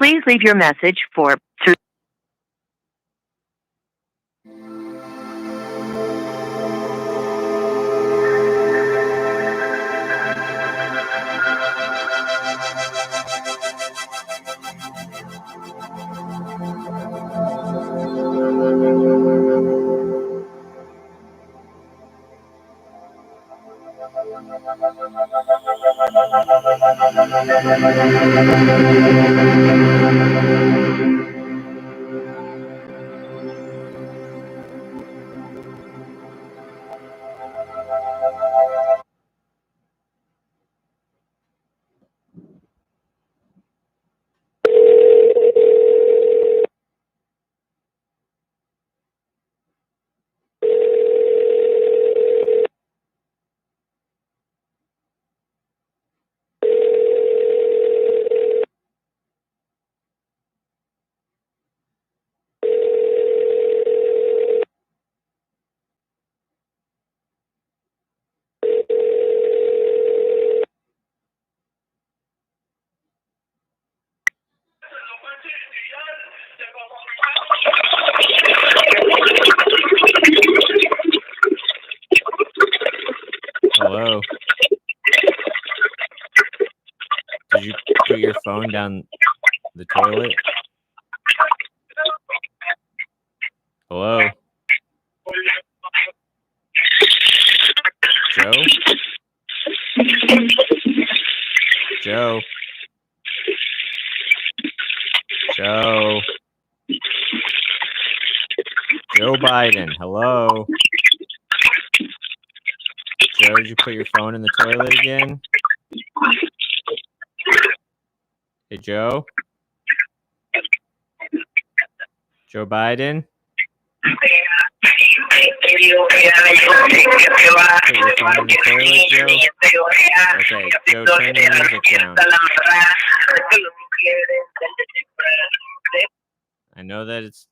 Please leave your message for Hello. Did you put your phone down the toilet? Hello? Joe? Joe? Joe? Joe Biden, hello? Joe, did you put your phone in the toilet again? Hey, Joe? Joe Biden? Put your phone in the toilet, Joe? Okay, Joe, turn your music down. I know that it's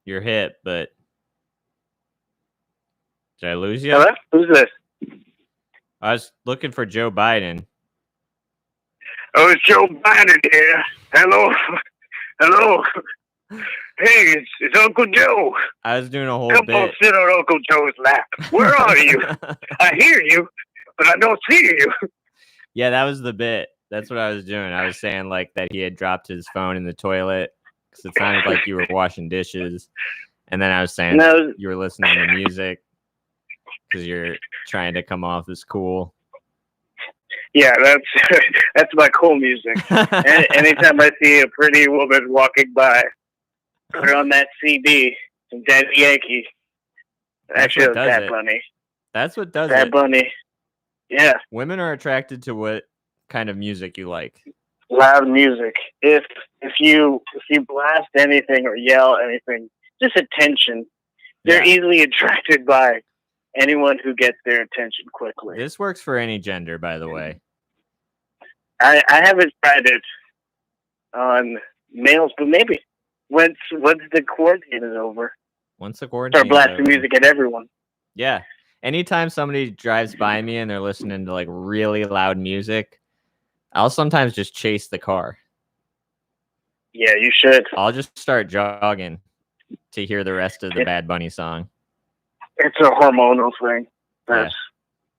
your hip, but did I lose you? Hello? Who's this? I was looking for Joe Biden. Oh, it's Joe Biden here. Hello? Hello? Hey, it's Uncle Joe. I was doing a whole Come bit. on, sit on Uncle Joe's lap. Where are you? I hear you, but I don't see you. Yeah, that was the bit. That's what I was doing. I was saying like that he had dropped his phone in the toilet because it sounded like you were washing dishes. And then I was saying you were listening to music because you're trying to come off as cool. Yeah, that's my cool music. Anytime I see a pretty woman walking by, put on that CD from Daddy Yankee. Actually, it was Bad Bunny. That's what does Bad it. Bunny. Yeah. Women are attracted to what kind of music you like. Loud music. If you blast anything or yell anything, just attention. They're easily attracted by anyone who gets their attention quickly. This works for any gender, by the way. I haven't tried it on males, but maybe once the quarantine is over. Once the quarantine start blasting music at everyone. Yeah. Anytime somebody drives by me and they're listening to like really loud music, I'll sometimes just chase the car. Yeah, you should. I'll just start jogging to hear the rest of the Bad Bunny song. It's a hormonal thing. That's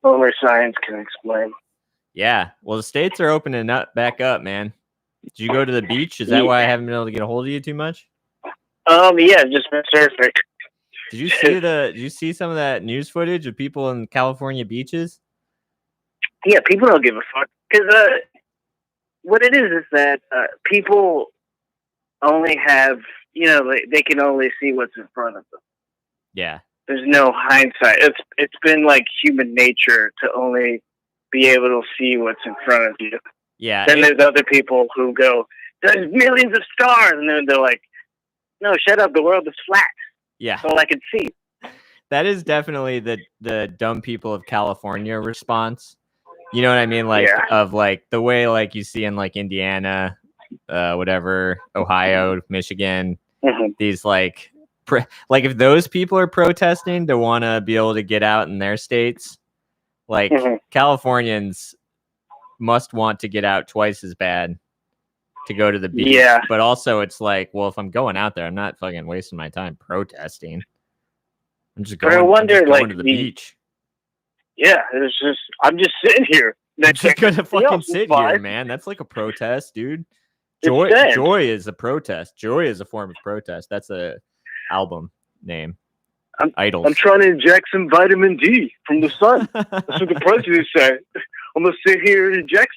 only science can explain. Yeah. Well, the states are opening back up, man. Did you go to the beach? Is that why I haven't been able to get a hold of you too much? Yeah, just been surfing. Did you see some of that news footage of people in California beaches? Yeah, people don't give a fuck. Because what it is that people only have, they can only see what's in front of them. Yeah. There's no hindsight. It's been like human nature to only be able to see what's in front of you. Yeah. Then there's other people who go, there's millions of stars. And then they're like, no, shut up. The world is flat. Yeah. That's all I can see. That is definitely the dumb people of California response. You know what I mean? Like, of like the way like you see in like Indiana, whatever, Ohio, Michigan, these like if those people are protesting to want to be able to get out in their states, like Californians must want to get out twice as bad to go to the beach. Yeah. But also it's like, well, if I'm going out there, I'm not fucking wasting my time protesting. I'm just going, But I wonder, I'm just going like, to the beach. Yeah, it's just I'm just sitting here. I'm just gonna fucking sit here, fine. man. That's like a protest, dude. It's sad. Joy is a protest. Joy is a form of protest. That's a album name. Idols. I'm trying to inject some vitamin D from the sun. That's what the president said. I'm gonna sit here and inject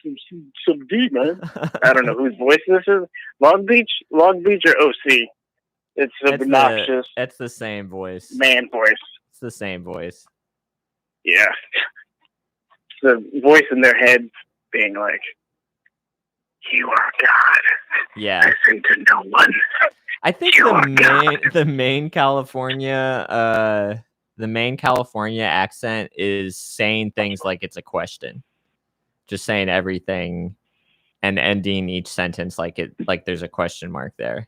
some D, man. I don't know whose voice this is. Long Beach or OC? It's obnoxious. That's the same voice. Man voice. It's the same voice. Yeah. The voice in their head being like, "You are God. Yeah. Listen to no one." I think the main California accent is saying things like it's a question. Just saying everything and ending each sentence like there's a question mark there.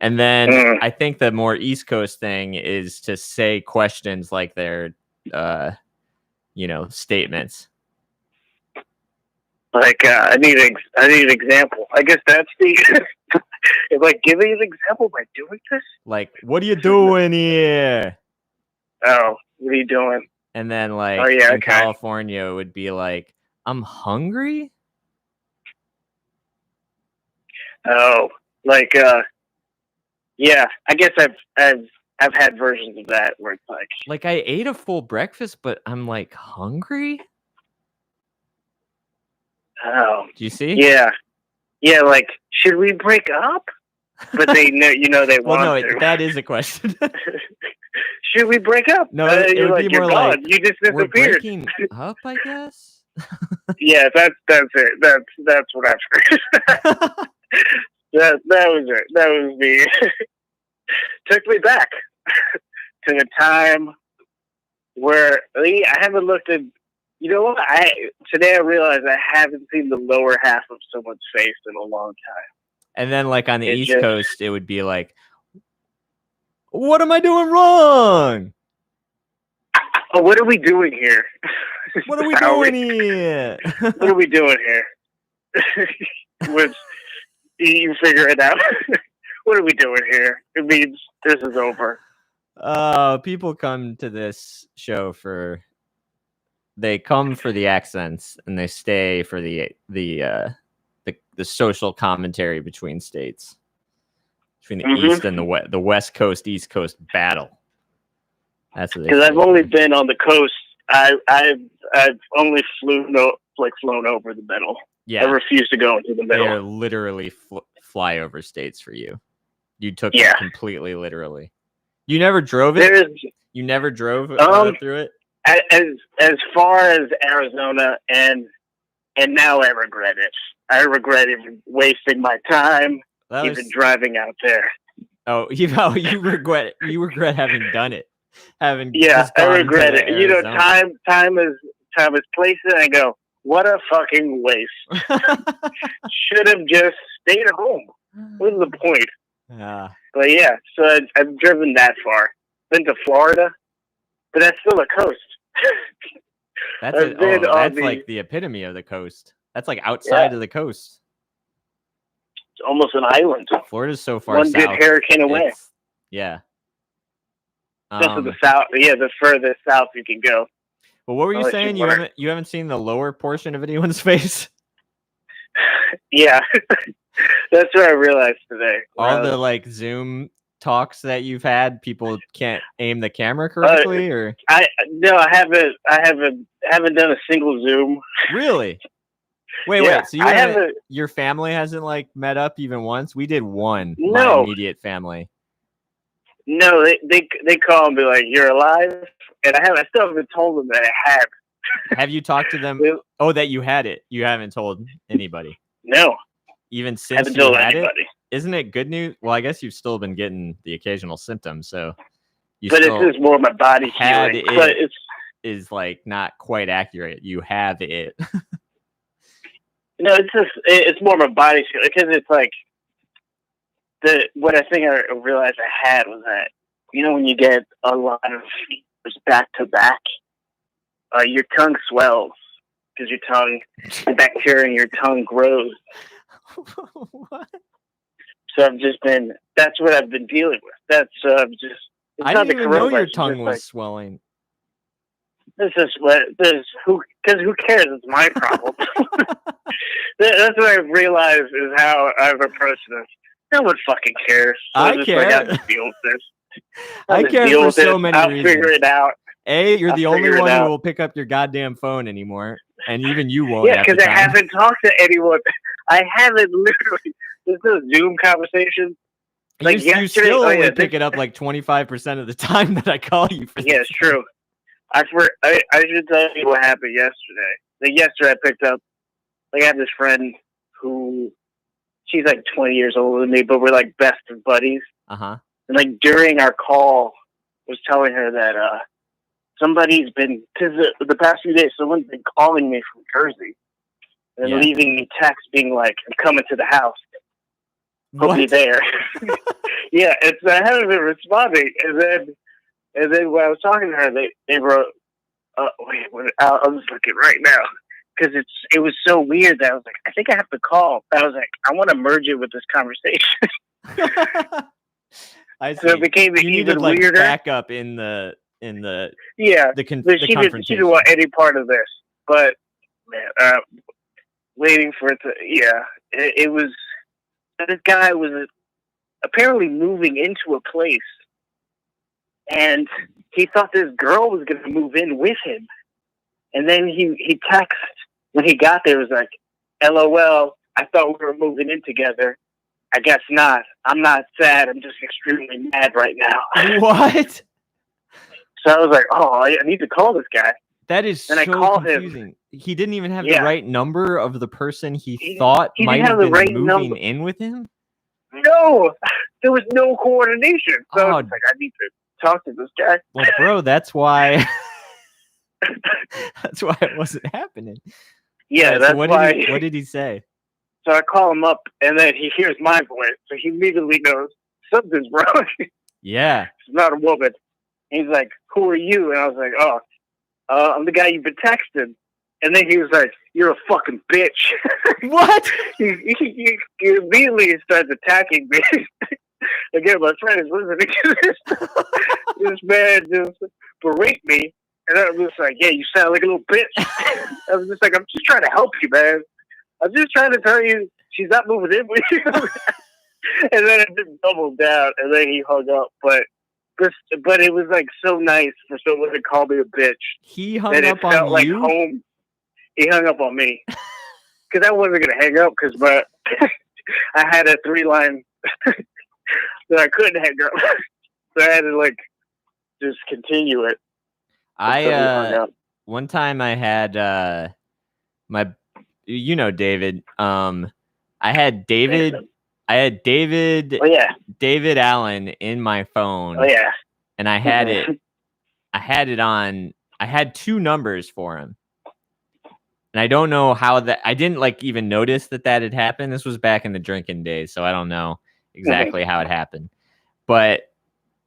And then I think the more East Coast thing is to say questions like they're statements. Like I need an example. I guess that's the like, give me an example by doing this. Like, what are you doing here? Oh, what are you doing? And then like in California it would be like, I'm hungry. Oh, like yeah. I guess I've had versions of that where it's like I ate a full breakfast, but I'm like hungry. Oh, do you see? Yeah. Like, should we break up? But they know, they well, want no, to. That is a question. Should we break up? No, it would be more like you just disappeared. We're breaking up, I guess. Yeah, that's it. That's what I've heard. that was it. That was me. Took me back to the time where I haven't looked at. You know what? Today I realized I haven't seen the lower half of someone's face in a long time. And then, like on the East Coast, it would be like, "What am I doing wrong? Oh, what are we doing here? What are we doing here? What are we doing here?" Which you figure it out. What are we doing here? It means this is over. People come to this show they come for the accents and they stay for the social commentary between states, between the East and the West Coast, East Coast battle. That's what because I've only been on the coast. I've only flown over the middle. Yeah, I refuse to go into the middle. They're literally flyover states for you. You took it completely literally. You never drove it. You never drove through it. As far as Arizona, and now I regret it. I regret even wasting my time, even driving out there. Oh, you regret having done it. I regret it. Time is placed, and I go, what a fucking waste. Should have just stayed at home. What is the point? Yeah. But yeah, so I've driven that far. Been to Florida, but that's still a coast. That's like the epitome of the coast. That's like outside of the coast. It's almost an island. Florida's so far One south. good hurricane away. Yeah. Just to the south. Yeah, the furthest south you can go. Well, what were you saying? You haven't seen the lower portion of anyone's face? Yeah. That's what I realized today. All the like Zoom talks that you've had, people can't aim the camera correctly, or I haven't done a single Zoom. Really? Wait. So your family hasn't like met up even once? We did one. No. My immediate family. No, they call and be like, "You're alive," and I still haven't told them that I have. Have you talked to them? Oh, that you had it. You haven't told anybody. No. Even since you had it? Isn't it good news? Well, I guess you've still been getting the occasional symptoms, so but it's just more my body had feeling. But it's is like not quite accurate. You have it. No, it's more my body feeling, because it's like what I think I realized I had was that, when you get a lot of fevers back to back, your tongue swells because the bacteria in your tongue grows. What? So I've just been. That's what I've been dealing with. That's just. It's I not didn't the even know coronavirus. your It's tongue just was like, swelling. this is what this who because who cares? It's my problem. That's what I've realized is how I've approached this. No one fucking cares. So I I'm just care. like, I have to deal with this. I have to care deal for with so this. many I'll reasons. figure it out. You're I'll the only figure it one who out. will pick up your goddamn phone anymore, and even you won't. Yeah, because I haven't talked to anyone. I haven't literally. There's no Zoom conversation. Like you still oh, only yeah, pick it up like 25% of the time that I call you for Yeah, this. it's true. I should tell you what happened yesterday. Like yesterday, I picked up. Like I have this friend who, she's like 20 years older than me, but we're like best of buddies. Uh-huh. And like during our call, I was telling her that somebody's been, because the past few days, someone's been calling me from Jersey and leaving me texts being like, I'm coming to the house. Hope you're there. Yeah, I haven't been responding. And then when I was talking to her, they wrote, I'll just look it right now. Because it was so weird that I was like, I think I have to call. I was like, I want to merge it with this conversation. I see. So it became you even needed, like, weirder. Backup in the yeah. the She confrontation. didn't want any part of this, but man, waiting for it to it was. This guy was apparently moving into a place, and he thought this girl was going to move in with him, and then he texted when he got there. It was like, LOL, I thought we were moving in together. I guess not. I'm not sad. I'm just extremely mad right now. What? So I was like, oh, I need to call this guy. That is and so I called confusing. Him. He didn't even have the right number of the person he thought he might have been right moving in with him? No, there was no coordination. So I was like, I need to talk to this guy. Well, bro, that's why that's why it wasn't happening. Yeah, right, that's so what did he say? So I call him up, and then he hears my voice, so he immediately knows something's wrong. Yeah, it's not a woman. And he's like, "Who are you?" And I was like, "Oh, I'm the guy you've been texting." And then he was like, "You're a fucking bitch." What? he immediately starts attacking me. Again, my friend is listening to this. This man just berate me, and I was just like, "Yeah, you sound like a little bitch." I was just like, "I'm just trying to help you, man. I'm just trying to tell you she's not moving in with you." And then it just doubled down, and then he hung up. But it was like so nice for someone to call me a bitch. He hung up on you? Like home. He hung up on me because I wasn't gonna hang up because I had a 3-line that I couldn't hang up, so I had to like just continue it. One time I had David. I had David. Oh, yeah. David Allen in my phone. Oh yeah. And I had it. I had 2 numbers for him. And I don't know how that. I didn't even notice that had happened. This was back in the drinking days, so I don't know exactly how it happened. But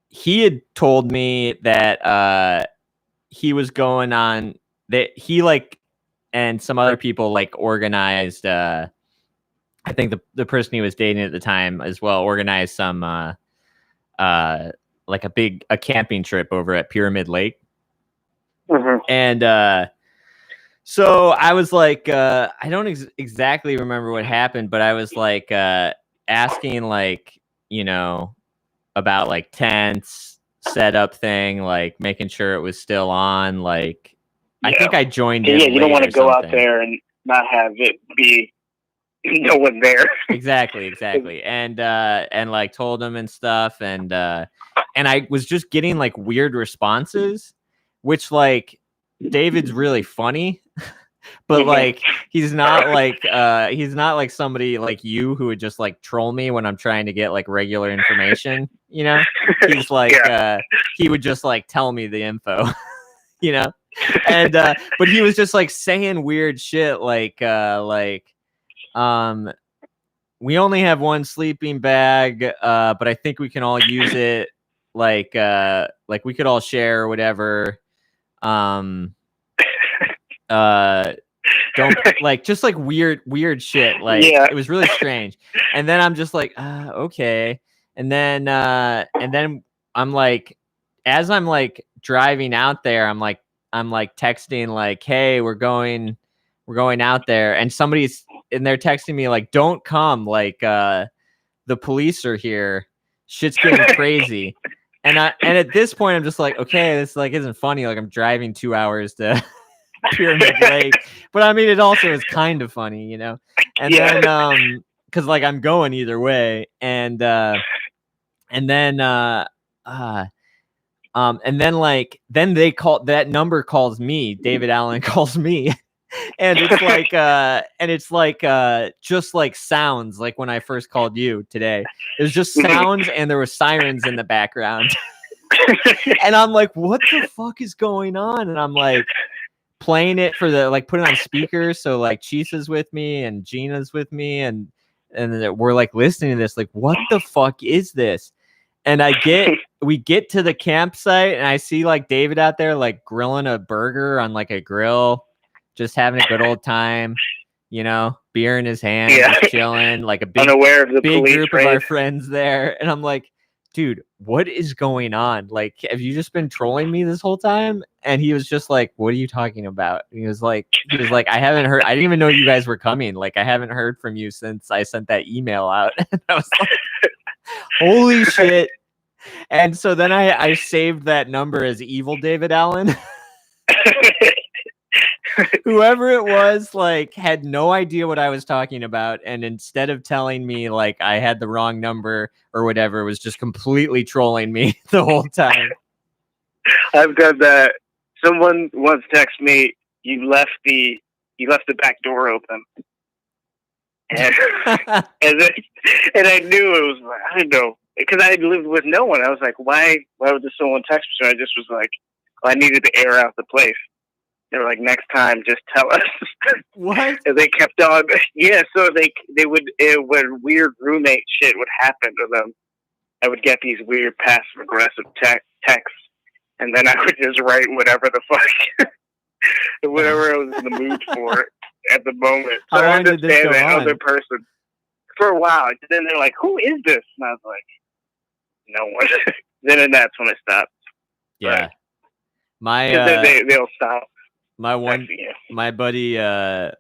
he had told me that he was going on that he and some other people organized. I think the person he was dating at the time as well organized some a camping trip over at Pyramid Lake. And so I was like, I don't exactly remember what happened, but I was asking about tents, setup thing, making sure it was still on. I think I joined in. Yeah, you don't want to go out there and not have it be no one there. Exactly. And told him and stuff, and I was just getting weird responses, which David's really funny, but he's not somebody like you who would just troll me when I'm trying to get regular information, He's he would just tell me the info, and but he was just saying weird shit we only have one sleeping bag, but I think we can all use it. We could all share or whatever. don't like just like weird shit. Like it was really strange. And then I'm just like, okay. And then I'm like, as I'm like driving out there, I'm like texting like, hey, we're going out there, and they're texting me like, don't come, like the police are here, shit's getting crazy. And at this point I'm just like, okay, this like isn't funny. Like I'm driving 2 hours to Pyramid Lake, but I mean it also is kind of funny, you know. And then because like I'm going either way, and then they call, that number calls me, David Allen calls me. And it's like just like sounds like when I first called you today. It was just sounds and there were sirens in the background. And I'm like, what the fuck is going on? And I'm like playing it for the, like, put it on speaker, so like Chisa's with me and Gina's with me, and we're like listening to this, like, what the fuck is this? And we get to the campsite, and I see like David out there like grilling a burger on like a grill, just having a good old time, you know, beer in his hand, just chilling, like a big group of our friends there. And I'm like, dude, what is going on? Like, have you just been trolling me this whole time? And he was just like, what are you talking about? And he was like, I haven't heard, I didn't even know you guys were coming. Like, I haven't heard from you since I sent that email out. And I was like, holy shit. And so then I saved that number as Evil David Allen. Whoever it was, like, had no idea what I was talking about, and instead of telling me like I had the wrong number or whatever, was just completely trolling me the whole time. I've done that. Someone once texted me, you left the back door open. And and I knew it was, I don't know, because I lived with no one. I was like, why would someone text me? So I just was like, I needed to air out the place. They were like, next time, just tell us. What? And they kept on. Yeah, so they would, when weird roommate shit would happen to them, I would get these weird passive-aggressive texts, and then I would just write whatever the fuck, whatever I was in the mood for at the moment. So How I long did this go on? Other person for a while. And then they're like, who is this? And I was like, no one. Then that's when I stopped. Yeah. Right. Then they'll stop. My buddy Lur,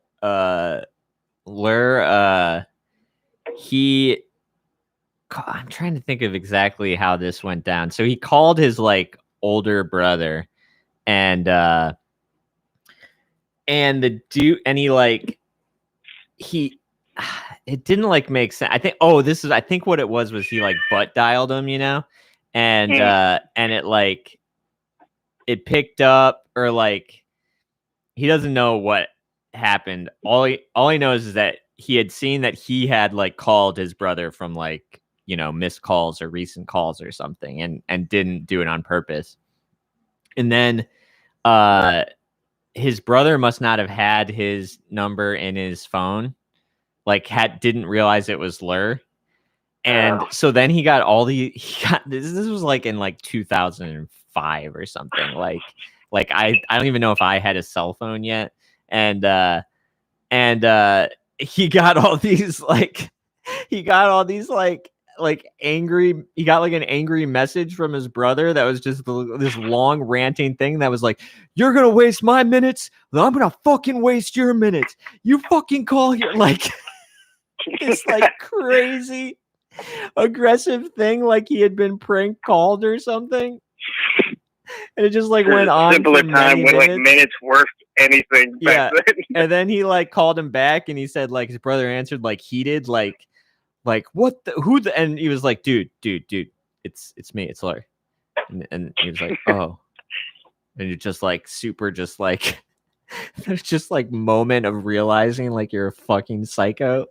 I'm trying to think of exactly how this went down. So he called his like older brother, and the dude, and it didn't like make sense. I think what it was he like butt dialed him, you know, and it like it picked up, or like, he doesn't know what happened. All he knows is that he had seen that he had like called his brother from like, you know, missed calls or recent calls or something, and didn't do it on purpose. And then his brother must not have had his number in his phone, like didn't realize it was Lur. And so then he got this was like in like 2005 or something, like I don't even know if I had a cell phone yet. And he got all these angry, he got like an angry message from his brother that was just this long ranting thing that was like, you're gonna waste my minutes, I'm gonna fucking waste your minutes, you fucking call here, like this like crazy aggressive thing, like he had been prank called or something. And it just like went on simpler for time when minutes. Like minutes worth anything back then. And then he like called him back, and he said like his brother answered like heated, like what the, who the, and he was like, dude, it's me, it's Larry. And he was like, oh. And you're just like super, just like there's just like moment of realizing like you're a fucking psycho.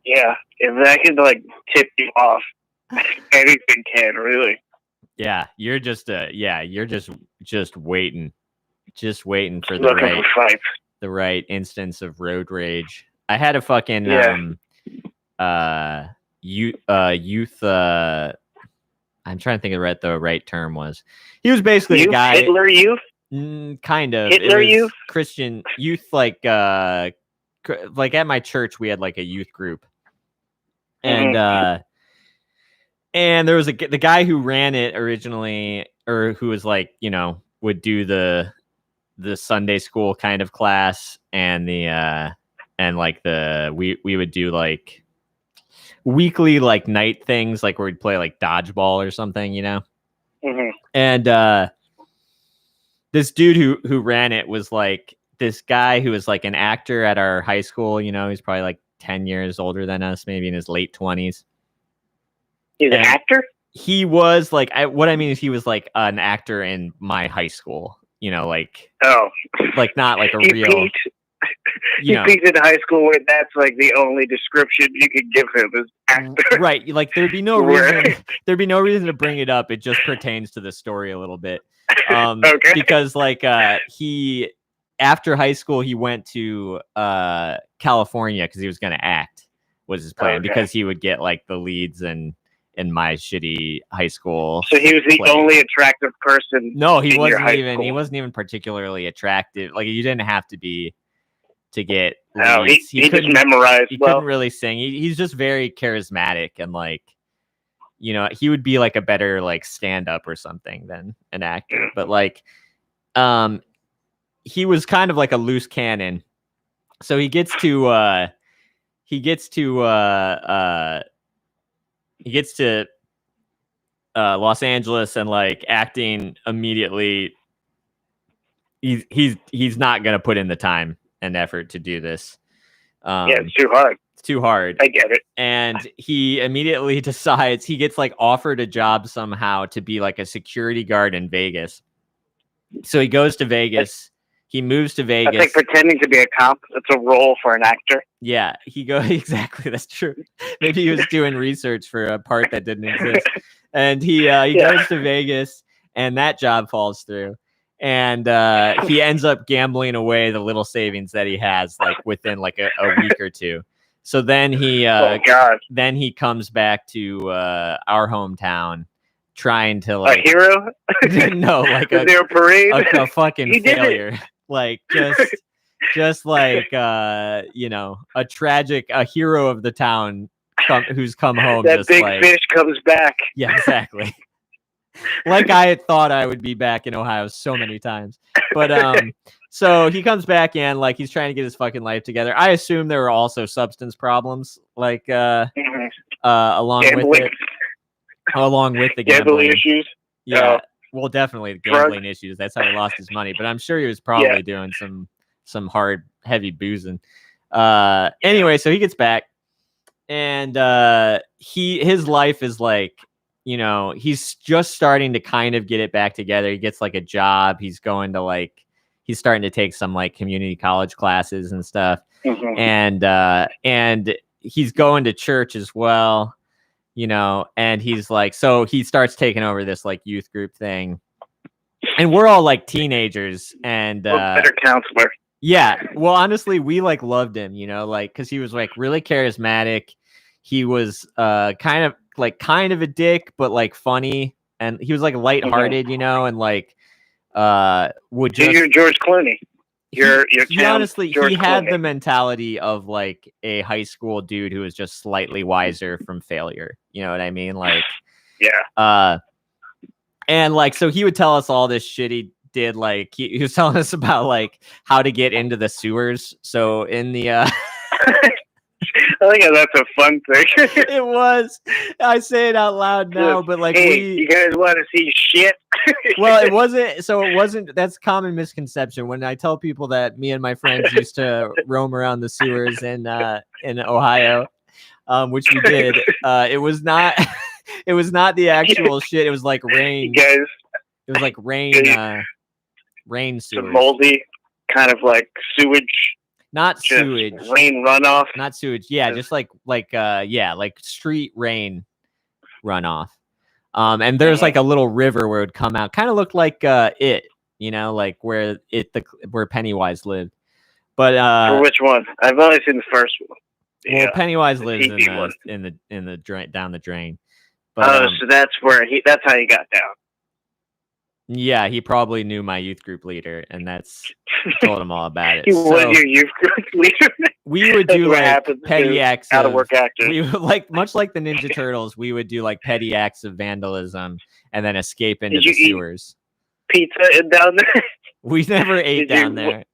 Yeah, if that could like tip you off, anything can, really. Yeah, you're just waiting for the right instance of road rage. I had a fucking youth. I'm trying to think of what the right term was. He was basically a guy. Hitler youth. Kind of. Hitler It was Youth? Christian youth, like at my church, we had like a youth group, and and there was the guy who ran it originally, or who was like, would do the Sunday school kind of class, and we would do like weekly like night things, like where we'd play like dodgeball or something, and this dude who ran it was like this guy who was like an actor at our high school. He's probably like 10 years older than us, maybe in his late 20s. He's an actor? He was like, what I mean is he was like an actor in my high school, like not like a real. He peaked in high school where that's like the only description you could give him is actor. Right. Like there'd be no reason to bring it up. It just pertains to the story a little bit. Okay. Because like he, after high school, he went to California because he was going to act, was his plan, because he would get like the leads in my shitty high school. So he was the only attractive person. No, he wasn't even particularly attractive. Like you didn't have to be to get leads. No, he just memorized. He couldn't really sing. He's just very charismatic, and like, he would be like a better like stand-up or something than an actor. But like, he was kind of like a loose cannon. So he gets to Los Angeles, and like acting immediately. He's not gonna put in the time and effort to do this. It's too hard. It's too hard. I get it. And he immediately decides, he gets like offered a job somehow to be like a security guard in Vegas. So he goes to Vegas. He moves to Vegas. That's like pretending to be a cop. That's a role for an actor. Yeah, exactly. That's true. Maybe he was doing research for a part that didn't exist. And he goes to Vegas, and that job falls through. And he ends up gambling away the little savings that he has, like within like a week or two. So then he comes back to our hometown, trying to like a hero. No, like is there a parade? A fucking failure. Like just like a hero of the town who's come home. That just big like, fish comes back. Yeah, exactly. Like I had thought I would be back in Ohio so many times. But so he comes back in, like he's trying to get his fucking life together. I assume there were also substance problems, like along with the gambling issues. Yeah. Well, definitely the gambling issues. That's how he lost his money. But I'm sure he was probably doing some hard, heavy boozing. Anyway, so he gets back, and his life is like, he's just starting to kind of get it back together. He gets like a job. He's starting to take some like community college classes and stuff. And he's going to church as well, and he's like, so he starts taking over this like youth group thing, and we're all like teenagers, and better counselor. Yeah. Well, honestly, we like loved him, like, cause he was like really charismatic. He was kind of a dick, but like funny, and he was like lighthearted, and like would just. You're George Clooney. He honestly, he had the mentality of like a high school dude who was just slightly wiser from failure. You know what I mean? Like, yeah. And like, so he would tell us all this shit he did. Like, he was telling us about like how to get into the sewers. So in the I think that's a fun thing. It was. I say it out loud now, but like, hey, you guys want to see shit? Well, it wasn't. So it wasn't. That's common misconception. When I tell people that me and my friends used to roam around the sewers in Ohio, which we did, it was not. It was not the actual shit. It was like rain. You guys. It was like rain. Rain sewers. The moldy kind of like sewage. Not sewage. Rain runoff. Not sewage. Yeah, just like street rain runoff. And there's like a little river where it would come out. Kind of looked like like where Pennywise lived. But for which one? I've only seen the first one. Well, Pennywise lives in the drain, down the drain. But, so that's how he got down. Yeah, he probably knew my youth group leader, and that's told him all about it. He was your youth group leader. We would That's do what like happens petty to acts out of of work actors. we would like much like the Ninja Turtles, we would do like petty acts of vandalism and then escape into Did the you eat sewers. pizza down there? We never ate Did down you- there.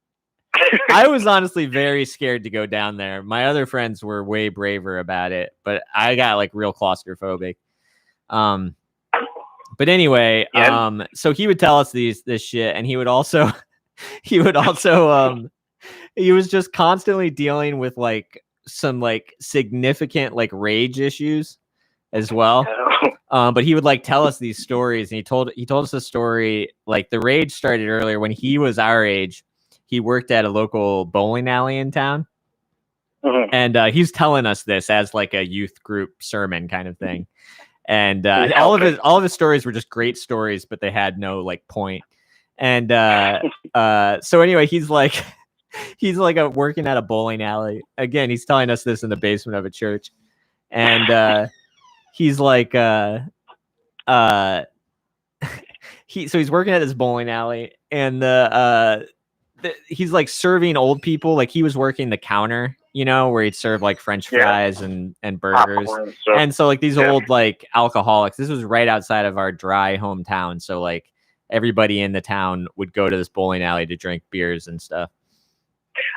I was honestly very scared to go down there. My other friends were way braver about it, but I got like real claustrophobic. But anyway, Yeah. so he would tell us this shit, and he would also he was just constantly dealing with like some like significant like rage issues as well. But he would like tell us these stories, and he told us a story like the rage started earlier when he was our age. He worked at a local bowling alley in town. Mhm. And he's telling us this as like a youth group sermon kind of thing. And all of his stories were just great stories, but they had no like point. And so anyway, he's like working at a bowling alley. Again, he's telling us this in the basement of a church. And he's like he's working at this bowling alley, and he's like serving old people. Like he was working the counter, you know, where he'd serve like French fries and burgers. Popcorn, And so like these old like alcoholics, this was right outside of our dry hometown. So like everybody in the town would go to this bowling alley to drink beers and stuff.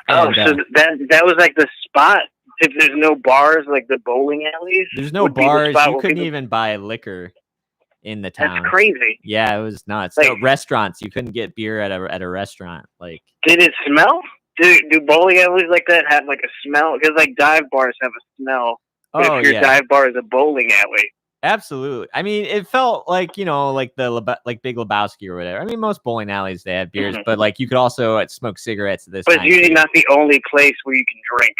So that was like the spot. If there's no bars, like the bowling alleys, there's no bars. You couldn't even buy liquor in the town. That's crazy. Yeah, it was nuts. Like, no restaurants. You couldn't get beer at a restaurant. Like, did it smell? Do bowling alleys like that have like a smell? Because like dive bars have a smell. But if your dive bar is a bowling alley, absolutely. I mean, it felt like, you know, like like Big Lebowski or whatever. I mean, most bowling alleys they had beers, but like you could also smoke cigarettes at this. But it's usually not the only place where you can drink.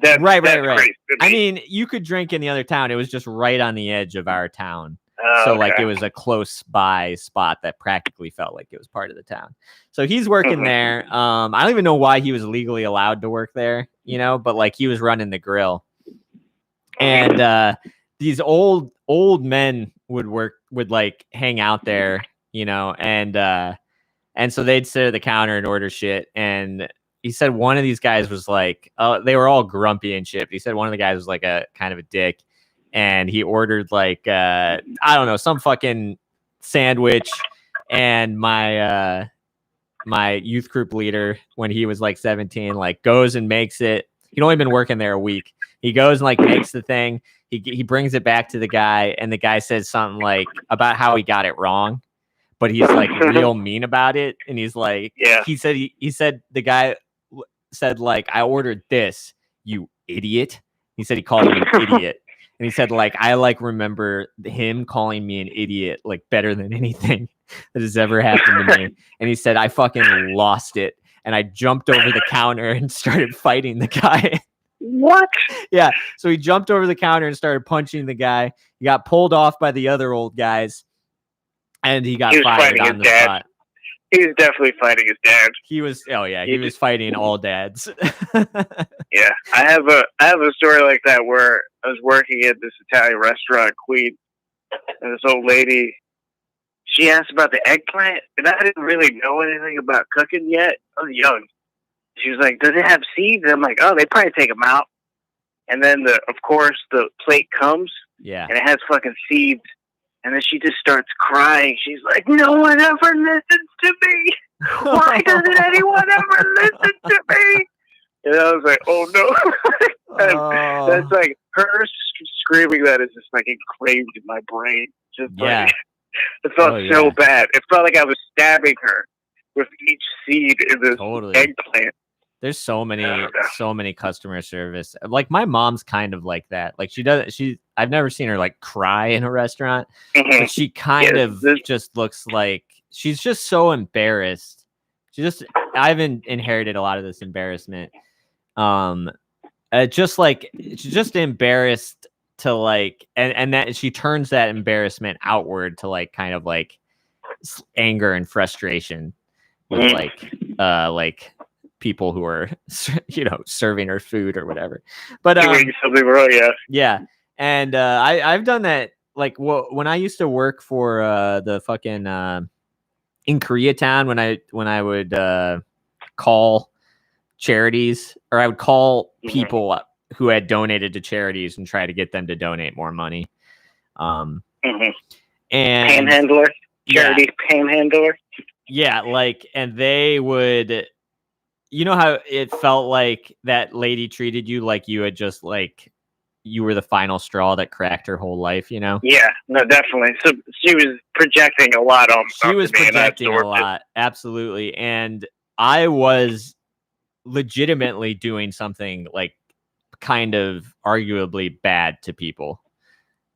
That's right. Crazy. I mean, you could drink in the other town. It was just right on the edge of our town. So okay. like it was a close by spot that practically felt like it was part of the town. So he's working there. I don't even know why he was legally allowed to work there, you know, but like he was running the grill. And these old men would like hang out there, you know, and so they'd sit at the counter and order shit. And he said one of these guys was like, they were all grumpy and shit. He said one of the guys was like a kind of a dick. And he ordered like I don't know, some fucking sandwich. And my youth group leader, when he was like 17, like goes and makes it. He'd only been working there a week. He goes and like makes the thing. He brings it back to the guy, and the guy says something like about how he got it wrong, but he's like real mean about it. And he's like, he said the guy said like, I ordered this, you idiot. He said he called him an idiot. And he said, like, I like remember him calling me an idiot, like better than anything that has ever happened to me. And he said, I fucking lost it. And I jumped over the counter and started fighting the guy. What? Yeah. So he jumped over the counter and started punching the guy. He got pulled off by the other old guys. And he got fired on the spot. He was definitely fighting his dad. He was was fighting all dads. Yeah. I have a story like that where I was working at this Italian restaurant, Queen, and this old lady, she asked about the eggplant, and I didn't really know anything about cooking yet. I was young. She was like, does it have seeds? And I'm like, oh, they probably take them out. And then, of course, the plate comes, and it has fucking seeds. And then she just starts crying. She's like, no one ever listens to me. Why doesn't anyone ever listen to me? And I was like, oh, no. That's like, her screaming that is just like engraved in my brain. Just like, it felt so bad. It felt like I was stabbing her with each seed in this eggplant. There's so many customer service. Like my mom's kind of like that. Like I've never seen her like cry in a restaurant, but she kind of just looks like she's just so embarrassed. I've inherited a lot of this embarrassment. She's just embarrassed to like, and that she turns that embarrassment outward to like kind of like anger and frustration with like people who are, you know, serving her food or whatever. But something wrong, yeah. And I've done that like when I used to work for the fucking in Koreatown when I would call charities, or I would call people who had donated to charities and try to get them to donate more money. And Panhandler, charity panhandler. Yeah, like, and they would, you know how it felt like that lady treated you like you had just like you were the final straw that cracked her whole life, you know? Yeah, no, definitely. So she was projecting a lot on. She was projecting a lot, absolutely, and I was legitimately doing something like kind of arguably bad to people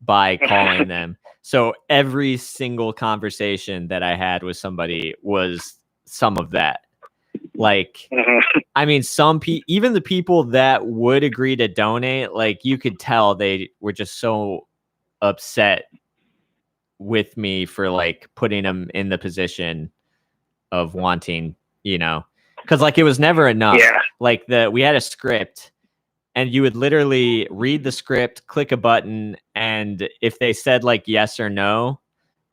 by calling them. So every single conversation that I had with somebody was some of that. Like, I mean, even the people that would agree to donate, like you could tell they were just so upset with me for like putting them in the position of wanting, you know, because like it was never enough. Yeah. Like we had a script, and you would literally read the script, click a button, and if they said like yes or no,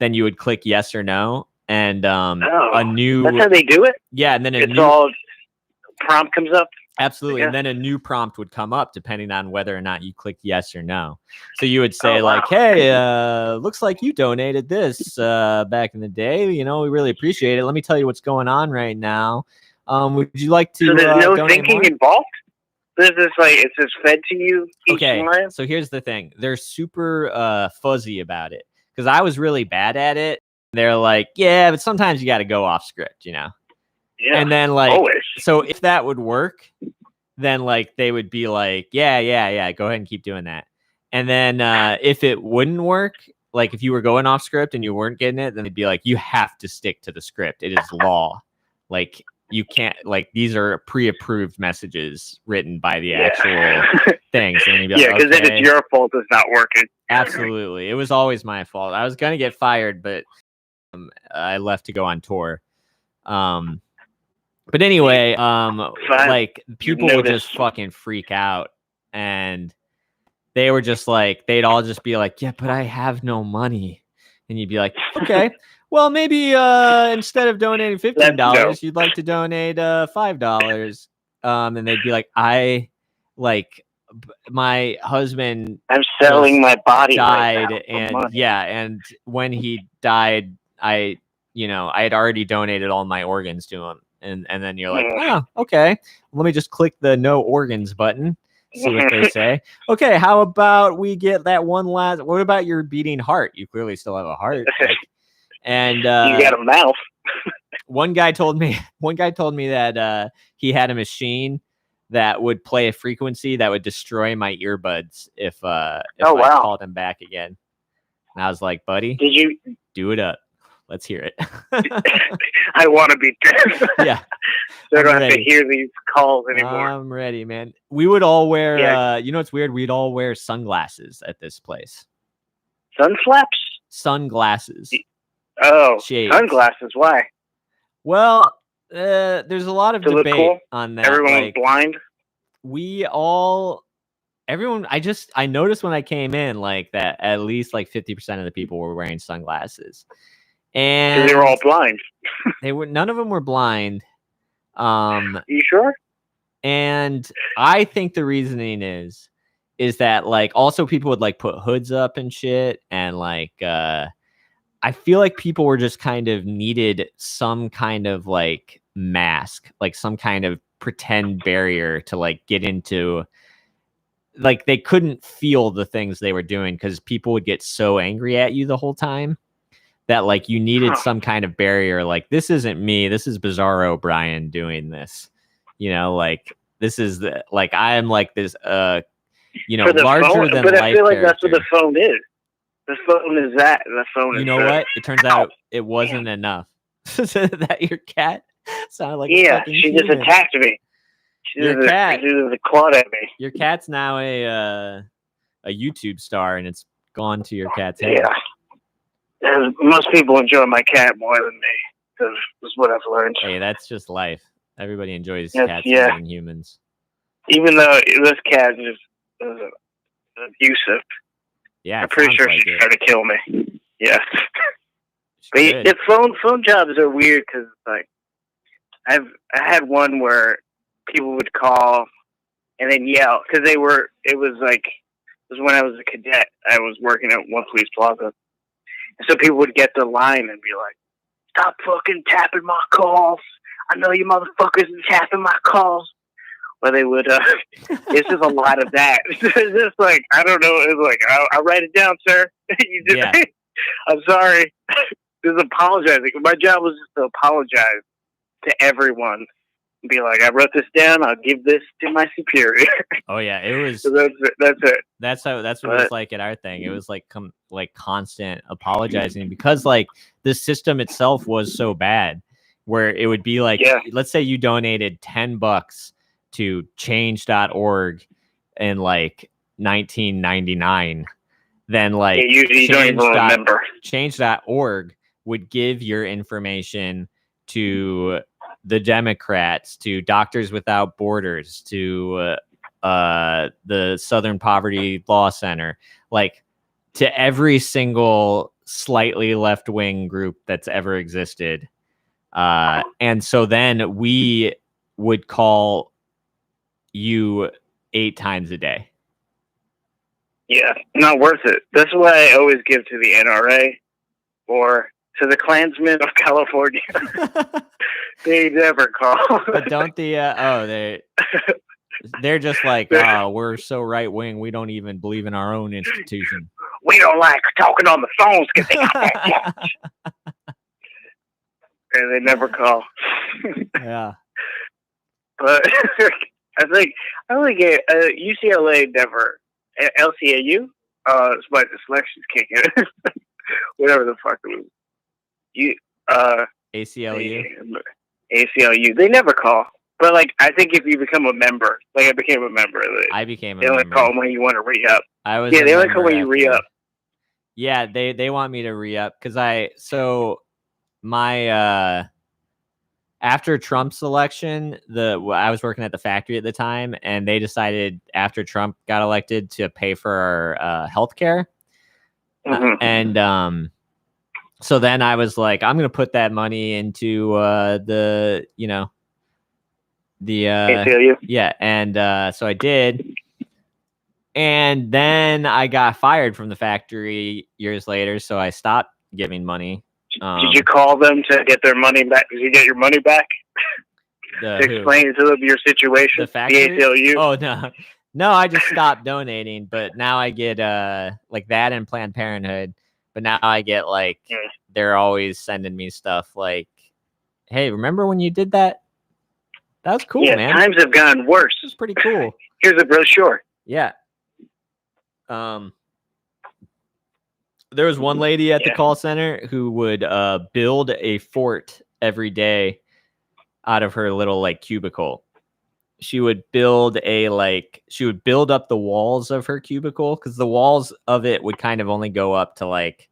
then you would click yes or no, and a new. That's how they do it. Yeah, and then all prompt comes up. Absolutely, and then a new prompt would come up depending on whether or not you clicked yes or no. So you would say like, "Hey, looks like you donated this back in the day. You know, we really appreciate it. Let me tell you what's going on right now. Would you like to?" So there's no thinking more? involved. There's this like it's just fed to you. Okay, so here's the thing: they're super fuzzy about it because I was really bad at it. They're like, "Yeah, but sometimes you got to go off script, you know." Yeah, and then like, always. So if that would work, then like they would be like, yeah, go ahead and keep doing that. And then if it wouldn't work, like if you were going off script and you weren't getting it, then they'd be like, you have to stick to the script. It is law. Like you can't, like these are pre-approved messages written by the actual things. And you'd be like, because then it's your fault it's not working. Absolutely. It was always my fault. I was going to get fired, but I left to go on tour. But anyway, like people would just fucking freak out, and they were just like, they'd all just be like, yeah, but I have no money. And you'd be like, okay, well, maybe instead of donating $15, you'd like to donate $5. And they'd be like, my husband, I'm selling my body, died, right now and money. and when he died, I had already donated all my organs to him. And then you're like, oh, okay. Let me just click the no organs button, see what they say. Okay, how about we get that one last? What about your beating heart? You clearly still have a heart. And you got a mouth. One guy told me that he had a machine that would play a frequency that would destroy my earbuds if I called him back again. And I was like, buddy, did you do it up? Let's hear it. I want to be dead. Yeah. So I don't have to hear these calls anymore. I'm ready, man. We would all wear, you know what's weird? We'd all wear sunglasses at this place. Sun flaps? Sunglasses. Oh, shades. Sunglasses. Why? Well, there's a lot of debate on that. Everyone was blind? I noticed when I came in, like that at least like 50% of the people were wearing sunglasses. And they were all blind. None of them were blind. You sure? And I think the reasoning is that like also people would like put hoods up and shit, and like I feel like people were just kind of needed some kind of like mask, like some kind of pretend barrier to like get into. Like they couldn't feel the things they were doing because people would get so angry at you the whole time that like you needed some kind of barrier. Like, this isn't me. This is Bizarro Brian doing this. You know, like this is I am like this, larger than life. But I feel like that's what the phone is. The phone is that. The phone is. You know what? It turns out it wasn't enough. That your cat sounded like she just attacked me. Your cat. She just clawed at me. Your cat's now a YouTube star, and it's gone to your cat's head. Yeah. Most people enjoy my cat more than me. That's what I've learned. Hey, that's just life. Everybody enjoys cats more than humans. Even though this cat is abusive. Yeah, I'm pretty sure she tried to kill me. Yeah. But the phone jobs are weird because like I had one where people would call and then yell because it was when I was a cadet. I was working at One Police Plaza, and so people would get the line and be like, "Stop fucking tapping my calls. I know you motherfuckers are tapping my calls." Or they would, it's just a lot of that. It's just like, I don't know. It's like, I'll write it down, sir. I'm sorry. Just apologizing. My job was just to apologize to everyone. Be like, I wrote this down. I'll give this to my superior. Oh yeah, it was. So that's it. That's what it was like at our thing. It was like constant apologizing because like the system itself was so bad, where it would be like, let's say you donated $10 to change.org in like 1999, then like you don't even remember. Change.org would give your information to the Democrats, to Doctors Without Borders, to the Southern Poverty Law Center, like to every single slightly left-wing group that's ever existed. And so then we would call you 8 times a day. Yeah, not worth it. That's why I always give to the NRA or to the Klansmen of California. They never call. But don't they're just like, oh, we're so right wing, we don't even believe in our own institution. We don't like talking on the phones because they got that judge. And they never call. Yeah. But I think UCLA never. LCAU? It's my dyslexia's kicking. Whatever the fuck it was. ACLU? ACLU. They never call. But, like, I think if you become a member, like I became a member. They only call when you want to re-up. They only call when you re-up. Yeah, they want me to re-up because after Trump's election, I was working at the factory at the time, and they decided after Trump got elected to pay for our healthcare. And so then I was like, I'm going to put that money into the ACLU. Yeah, and so I did. And then I got fired from the factory years later, so I stopped giving money. Did you call them to get their money back? Did you get your money back? To explain to them your situation? The factory? The ACLU? Oh, no, I just stopped donating, but now I get like that and Planned Parenthood. But now I get like, they're always sending me stuff like, hey, remember when you did that? That was cool, man. Times have gotten worse. It's pretty cool. Here's a brochure. Yeah. There was one lady at the call center who would build a fort every day out of her little like cubicle. She would build up the walls of her cubicle because the walls of it would kind of only go up to like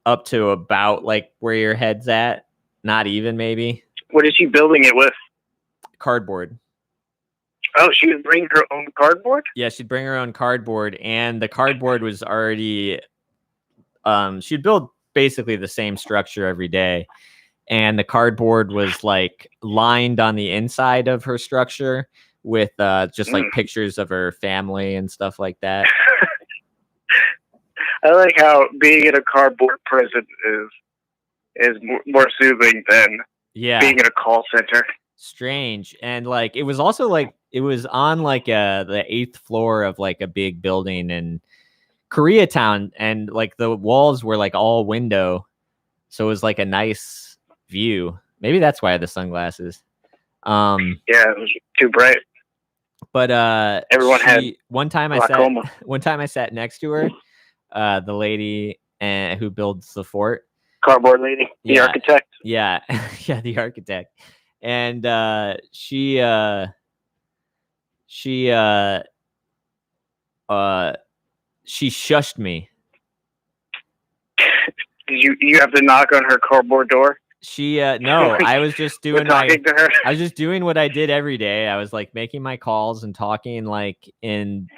up to about like where your head's at, not even maybe. What is she building it with? Cardboard. Oh, she would bring her own cardboard? Yeah, she'd bring her own cardboard, and the cardboard was already she'd build basically the same structure every day. And the cardboard was like lined on the inside of her structure with just like pictures of her family and stuff like that. I like how being in a cardboard prison is more soothing than being in a call center. Strange. And like it was also like it was on like the 8th floor of like a big building in Koreatown, and like the walls were like all window, so it was like a nice view. Maybe that's why I had the sunglasses. Yeah, it was too bright. But everyone had one time I sat next to her, the lady who builds the fort. Cardboard lady, the architect. Yeah, yeah, the architect. And she shushed me. Did you have to knock on her cardboard door? No, I was just doing talking to her. I was just doing what I did every day. I was like making my calls and talking like in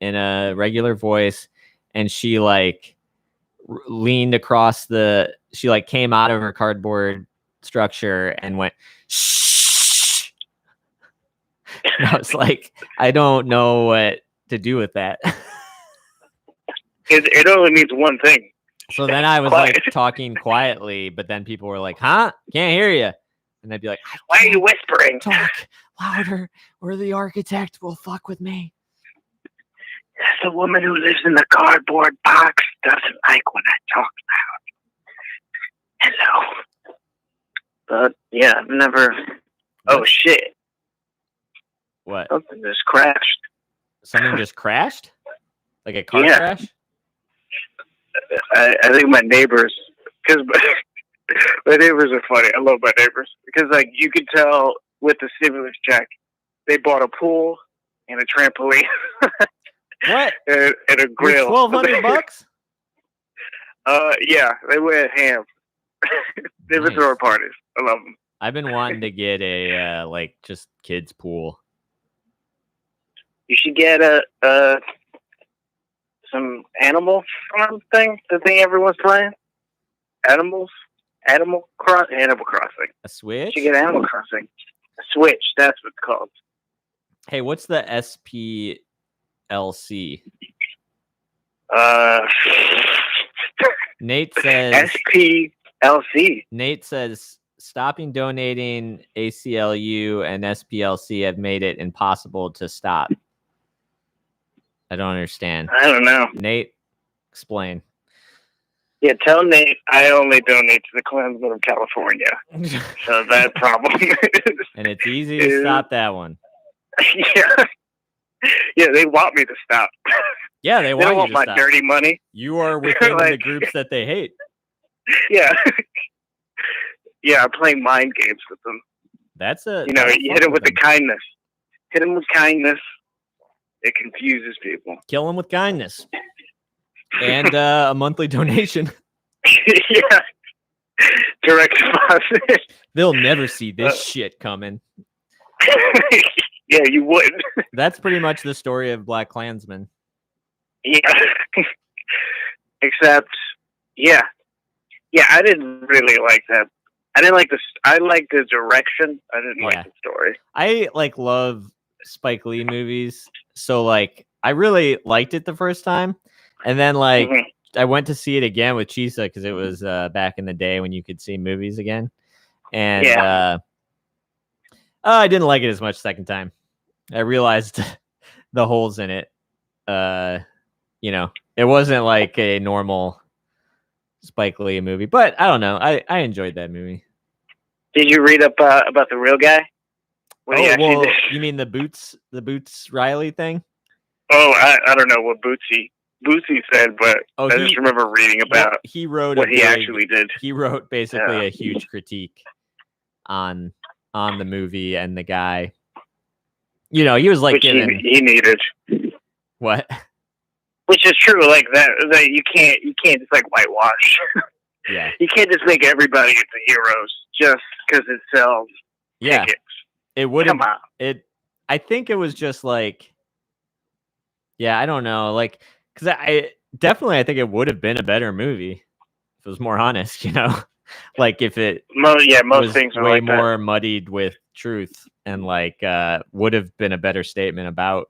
a regular voice, and she like leaned across she like came out of her cardboard structure and went shh. And I was like, I don't know what to do with that. It only means one thing. So then I was like talking quietly, but then people were like, huh? Can't hear you. And I'd be like, why are you whispering? Talk louder or the architect will fuck with me. The woman who lives in the cardboard box doesn't like when I talk loud. Hello. But yeah, I've never. Oh shit. What? Something just crashed. Something just crashed? Like a car crash? I think my neighbors, because my neighbors are funny. I love my neighbors because, like, you can tell with the stimulus check, they bought a pool and a trampoline. What? and a grill. $1,200? Yeah, they went ham. They've been throwing parties. I love them. I've been wanting to get a like just kids pool. You should get some Animal Farm thing. The thing everyone's playing. Animal Crossing. A Switch? You should get Animal Crossing. A Switch. That's what it's called. Hey, what's the SPLC? Nate says SPLC. Nate says stopping donating ACLU and SPLC have made it impossible to stop. I don't understand. I don't know. Nate, explain. Yeah, tell Nate I only donate to the Klansmen of California. So that problem is... And it's easy to stop that one. Yeah. Yeah, they want me to stop. Yeah, they want my stop. Dirty money. You are within the groups that they hate. Yeah. Yeah, I'm playing mind games with them. You hit them with the kindness. Hit them with kindness. It confuses people. Kill them with kindness. And a monthly donation. Yeah. Direct deposit. They'll never see this shit coming. Yeah, you wouldn't. That's pretty much the story of Black Klansman. Yeah. Except, yeah. Yeah, I didn't really like that. I didn't like I liked the direction. I didn't like the story. I love Spike Lee movies. So I really liked it the first time. And then I went to see it again with Chisa because it was back in the day when you could see movies again. And I didn't like it as much second time. I realized the holes in it. It wasn't like a normal Spike Lee movie, but I don't know. I enjoyed that movie. Did you read up about the real guy? You mean the Boots Riley thing? Oh, I don't know what Bootsy said, but I just remember reading about he wrote what he actually did. He wrote basically a huge critique on the movie and the guy. He was like he needed. What? Which is true, like that you can't just whitewash. Yeah. You can't just make everybody into heroes just because it sells tickets. It would have. I think it was just I don't know, because I think it would have been a better movie if it was more honest, if it most things are way more muddied with truth and would have been a better statement about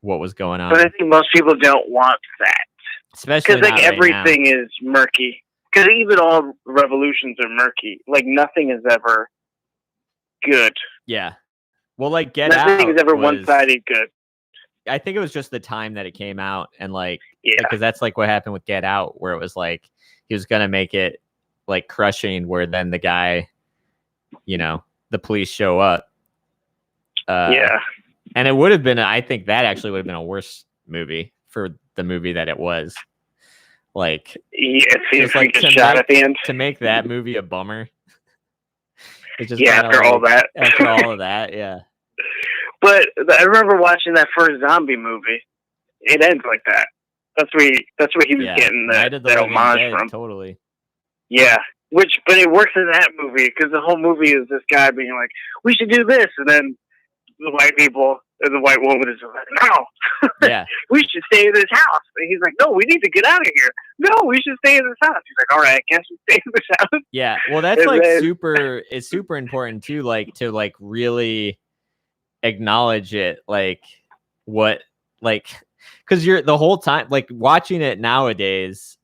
what was going on. But I think most people don't want that, especially because everything is murky. Because even all revolutions are murky. Nothing is ever good. Yeah. Well, Get Out. Nothing is ever one-sided good. I think it was just the time that it came out, and because that's what happened with Get Out, where it was he was gonna make it crushing, where then the guy, the police show up. And it would have been. I think that actually would have been a worse movie for the movie that it was. Shot at the end to make that movie a bummer. It's just after all that. After all of that, yeah. But I remember watching that first zombie movie. It ends like that. That's where he was getting that homage from. Totally. Yeah. But it works in that movie because the whole movie is this guy being like, "We should do this," and then the white people, and the white woman is like, no, Yeah. we should stay in this house. And he's like, no, we need to get out of here. No, we should stay in this house. He's like, all right, I guess we stay in this house. Yeah. Well, that's And like then- it's super important too, like to like really acknowledge it, like what, like, because you're the whole time like watching it nowadays,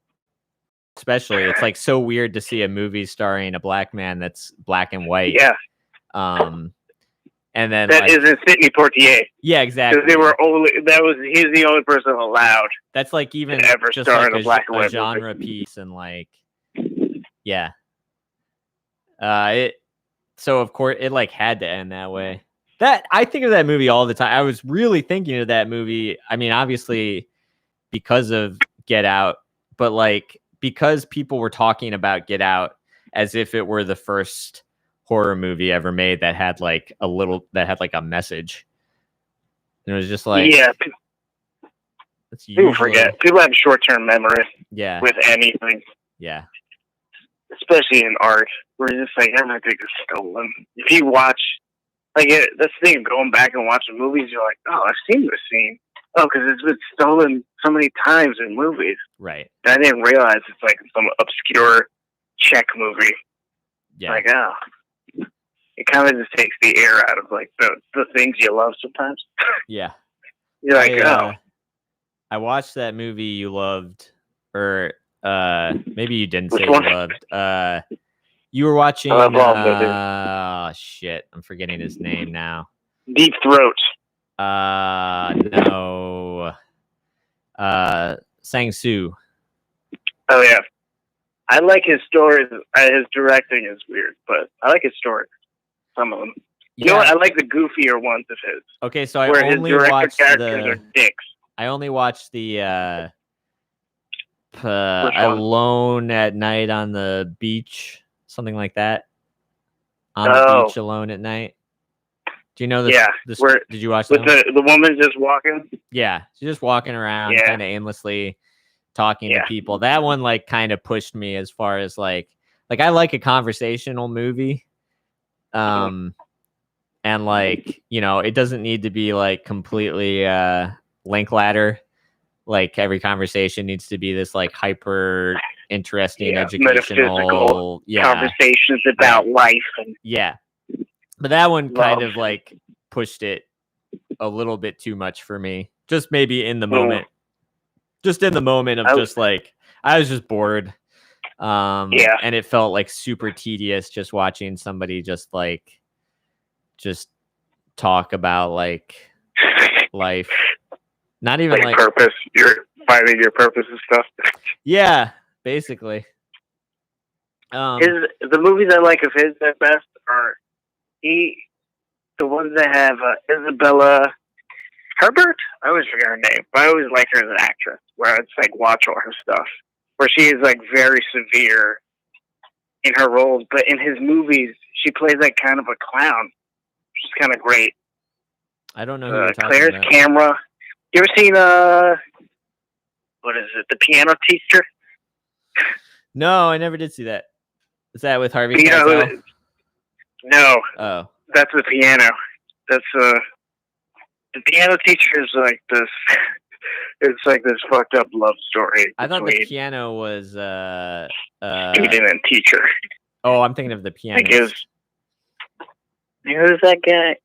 especially, it's like so weird to see a movie starring a black man that's black and white. Yeah, And then that like, isn't Sidney Poitier. yeah, exactly. Because they were only, he's the only person allowed. That's like even to ever just star like in a black and a white genre movie. piece, and like, yeah. It so of course it like had to end that way. That I think of that movie all the time. I was really thinking of that movie. I mean, obviously because of Get Out, but like because people were talking about Get Out as if it were the first horror movie ever made that had like a message. And it was just like, Yeah, it's people usually, forget. People have short-term memory yeah, with anything, yeah, especially in art, where you're just like, everything is stolen. If you watch, like, that's the thing of going back and watching movies, you're like, oh, I've seen this scene. Oh, because it's been stolen so many times in movies. right, And I didn't realize it's like some obscure Czech movie. yeah, Like, oh. It kind of just takes the air out of, like, the things you love sometimes. yeah. You're like, I watched that movie you loved, or maybe you didn't Which say one? you loved. You were watching. I love all movies. Shit, I'm forgetting his name now. Deep Throat. No. Sang Soo. Oh, yeah. I like his stories. His directing is weird, but I like his stories. Some of them. You know what? I like the goofier ones of his. Okay, so I where his only director watched characters are dicks. I only watched the Which one? Alone at Night on the Beach, something like that. On Oh. the Beach Alone at Night. Do you know this? Yeah, this where- did you watch With that? the woman just walking. Yeah, she's just walking around, Yeah. kind of aimlessly talking to Yeah. people. That one like kind of pushed me as far as like I like a conversational movie. And like, you know, it doesn't need to be like completely Linklater. Like every conversation needs to be this like hyper interesting educational metaphysical conversations about life and yeah. But that one kind Love. of like pushed it a little bit too much for me. Just maybe in the moment. Just in the moment of just like I was just bored. Yeah. And it felt like super tedious just watching somebody just talk about like life. Not even like purpose. You're finding your purpose and stuff. yeah, basically. The movies I like of his at best are the ones that have Isabella Herbert. I always forget her name, but I always like her as an actress. Where I just like watch all her stuff, where she is like very severe in her roles, but in his movies she plays like kind of a clown, which is kind of great. I don't know who you're talking Claire's about. Camera. You ever seen what is it? The Piano Teacher. No, I never did see that. Is that with Harvey You know who Keitel? it is? No, Oh, that's the piano. That's the Piano Teacher is like this. It's like this fucked up love story I thought the between piano was student and teacher. oh, I'm thinking of the piano. Like who's that guy?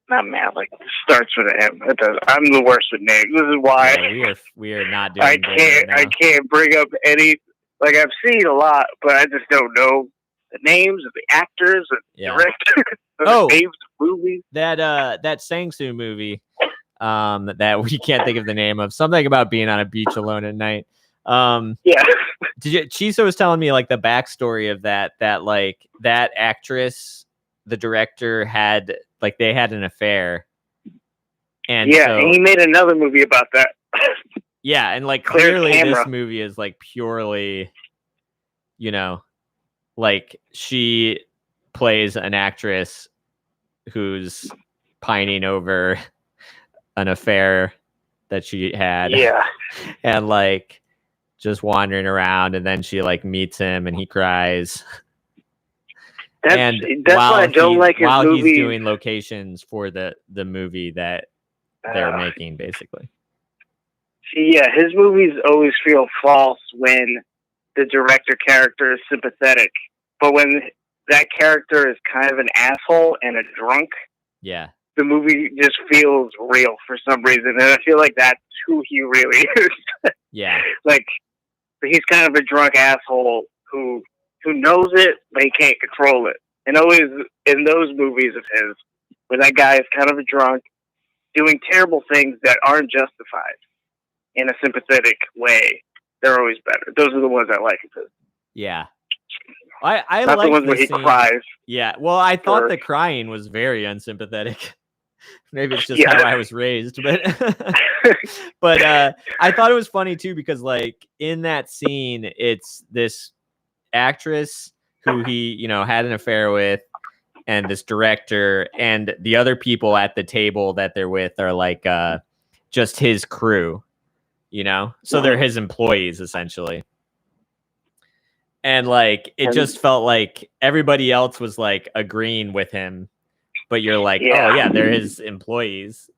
Not Malik. It starts with an M. It does. I'm the worst with names. This is why We are not doing I good can't. right I now. can't bring up any. Like I've seen a lot, but I just don't know the names of the actors and Yeah. directors. Oh. The names of movies. That Sang Soo movie that we can't think of the name of, something about being on a beach alone at night. Yeah. Chiso was telling me like the backstory of that like that actress, the director had like they had an affair, and Yeah, so, and he made another movie about that. yeah, and like Claire's clearly this Camera. movie is like purely, you know, like she plays an actress who's pining over an affair that she had. Yeah. And like just wandering around, and then she like meets him and he cries. That's why I don't like his while movies. He's doing locations for the movie that they're making, basically. Yeah, his movies always feel false when the director character is sympathetic, but when that character is kind of an asshole and a drunk, yeah, the movie just feels real for some reason, and I feel like that's who he really is. Yeah, like he's kind of a drunk asshole who knows it, but he can't control it. And always in those movies of his, where that guy is kind of a drunk, doing terrible things that aren't justified in a sympathetic way, they're always better. Those are the ones I like of his. Yeah. I Not like the ones where he cries. Yeah, well, I thought the crying was very unsympathetic. Maybe it's just how I was raised, but but I thought it was funny too because like in that scene, it's this actress who he, you know, had an affair with, and this director, and the other people at the table that they're with are like just his crew, you know, so they're his employees essentially. And like it just felt like everybody else was like agreeing with him, but you're like, oh yeah, they're his employees,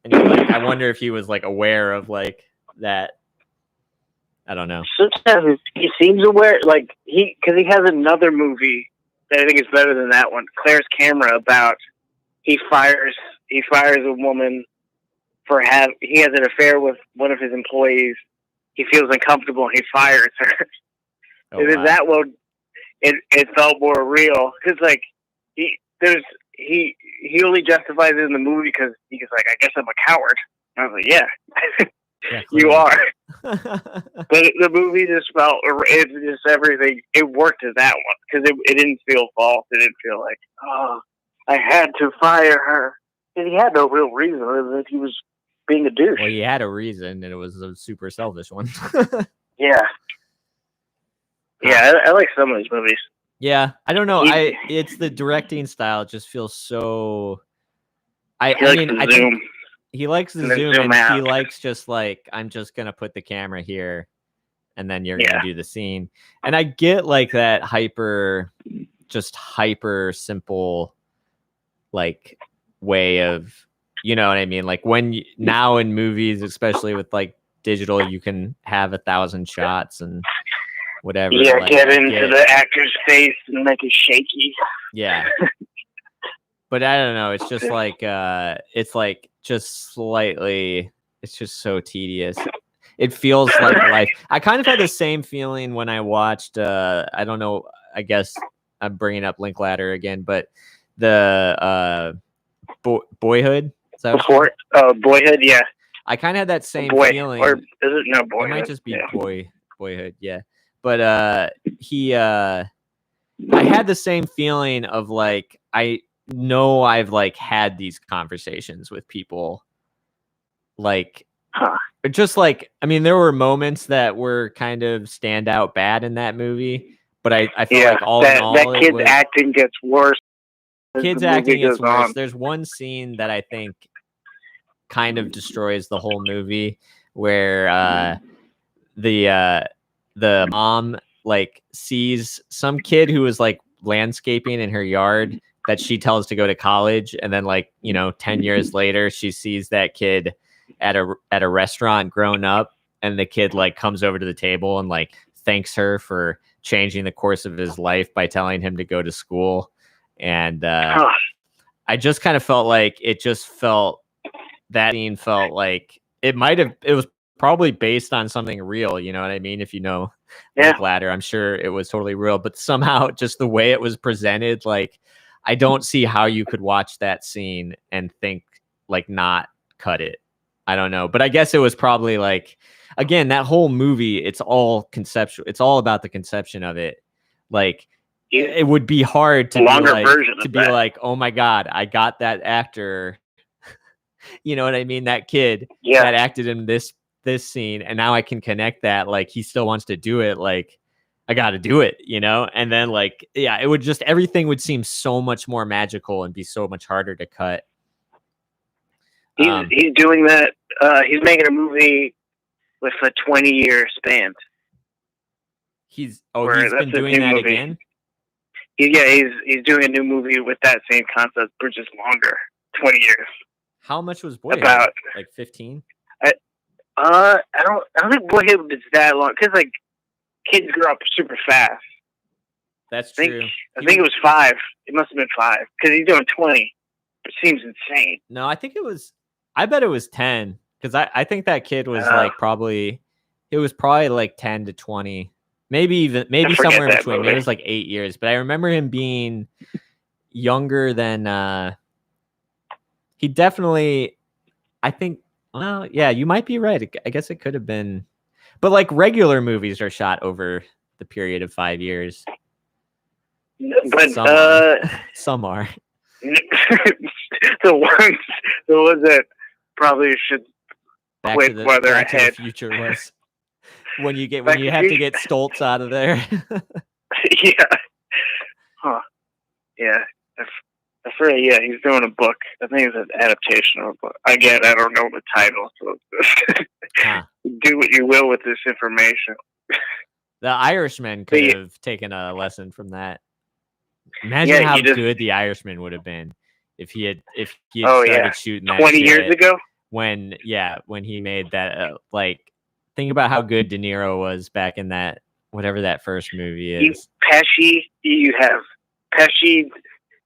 and you're like, I wonder if he was like aware of like that. I don't know. Sometimes he seems aware, like because he has another movie that I think is better than that one, Claire's Camera, about he fires a woman for he has an affair with one of his employees. He feels uncomfortable and he fires her. Oh, and wow. that one, it felt more real because like he only justifies it in the movie because he's like, I guess I'm a coward. And I was like, yeah, you are. But the movie just felt, it's just everything. It worked in that one because it didn't feel false. It didn't feel like, oh, I had to fire her. And he had no real reason other than he was being a douche. Well, he had a reason, and it was a super selfish one. Yeah. Yeah, I like some of these movies. Yeah, I don't know. It's the directing style. It just feels so. I think he likes the zoom, and he likes just like, I'm just gonna put the camera here, and then you're gonna do the scene. And I get like that hyper simple, like way of, you know what I mean? Like now in movies, especially with like digital, you can have 1,000 shots and whatever. Yeah, like, get into the actor's face and make it shaky. Yeah. But I don't know. It's just like it's like just slightly. It's just so tedious. It feels like life. I kind of had the same feeling when I watched. I don't know. I guess I'm bringing up Linklater again, but the Boyhood. Is that Boyhood? Yeah. I kind of had that same feeling. Or is it no Boyhood? It might just be Boyhood. Yeah. But I had the same feeling of like, I know I've like had these conversations with people, like just like, I mean, there were moments that were kind of standout bad in that movie, but I feel like all in all, that kid's acting gets worse. Kids acting gets worse. There's one scene that I think kind of destroys the whole movie where the mom like sees some kid who was like landscaping in her yard that she tells to go to college, and then like, you know, 10 years later she sees that kid at a restaurant grown up, and the kid like comes over to the table and like thanks her for changing the course of his life by telling him to go to school. And I just kind of felt like that scene felt like it was probably based on something real, you know what I mean? If you know Linklater, I'm sure it was totally real, but somehow just the way it was presented, like I don't see how you could watch that scene and think like not cut it. I don't know, but I guess it was probably like, again, that whole movie, it's all conceptual. It's all about the conception of it. Like it would be hard to be like, oh my God, I got that actor. You know what I mean? That kid that acted in this scene, and now I can connect that. Like he still wants to do it. Like I got to do it, you know? And then like, yeah, it would just, everything would seem so much more magical and be so much harder to cut. He's doing that. He's making a movie with a 20-year span. He's been doing that again? He's doing a new movie with that same concept, but just longer, 20 years. How much was Boyhood? About like 15. I don't think Boyhood is that long because like kids grow up super fast. That's true. I think it was 5. It must have been 5 because he's doing 20. It seems insane. No, I think it was. I bet it was 10 because I think that kid was like probably. It was probably like 10 to 20, maybe somewhere in between. Maybe it was like 8 years, but I remember him being younger than. He definitely, I think. Well, yeah, you might be right. I guess it could have been, but like regular movies are shot over the period of 5 years. But some are. the ones that probably should quit while they're Back ahead. To the Future was when you have to get Stoltz out of there. Yeah. Huh. Yeah. I forget. Yeah, he's doing a book. I think it's an adaptation of a book. Again, I don't know the title, so do what you will with this information. The Irishman could have taken a lesson from that. Imagine how good The Irishman would have been if he had started shooting that 20 years ago. When he made that think about how good De Niro was back in that whatever that first movie is. Pesci, you have Pesci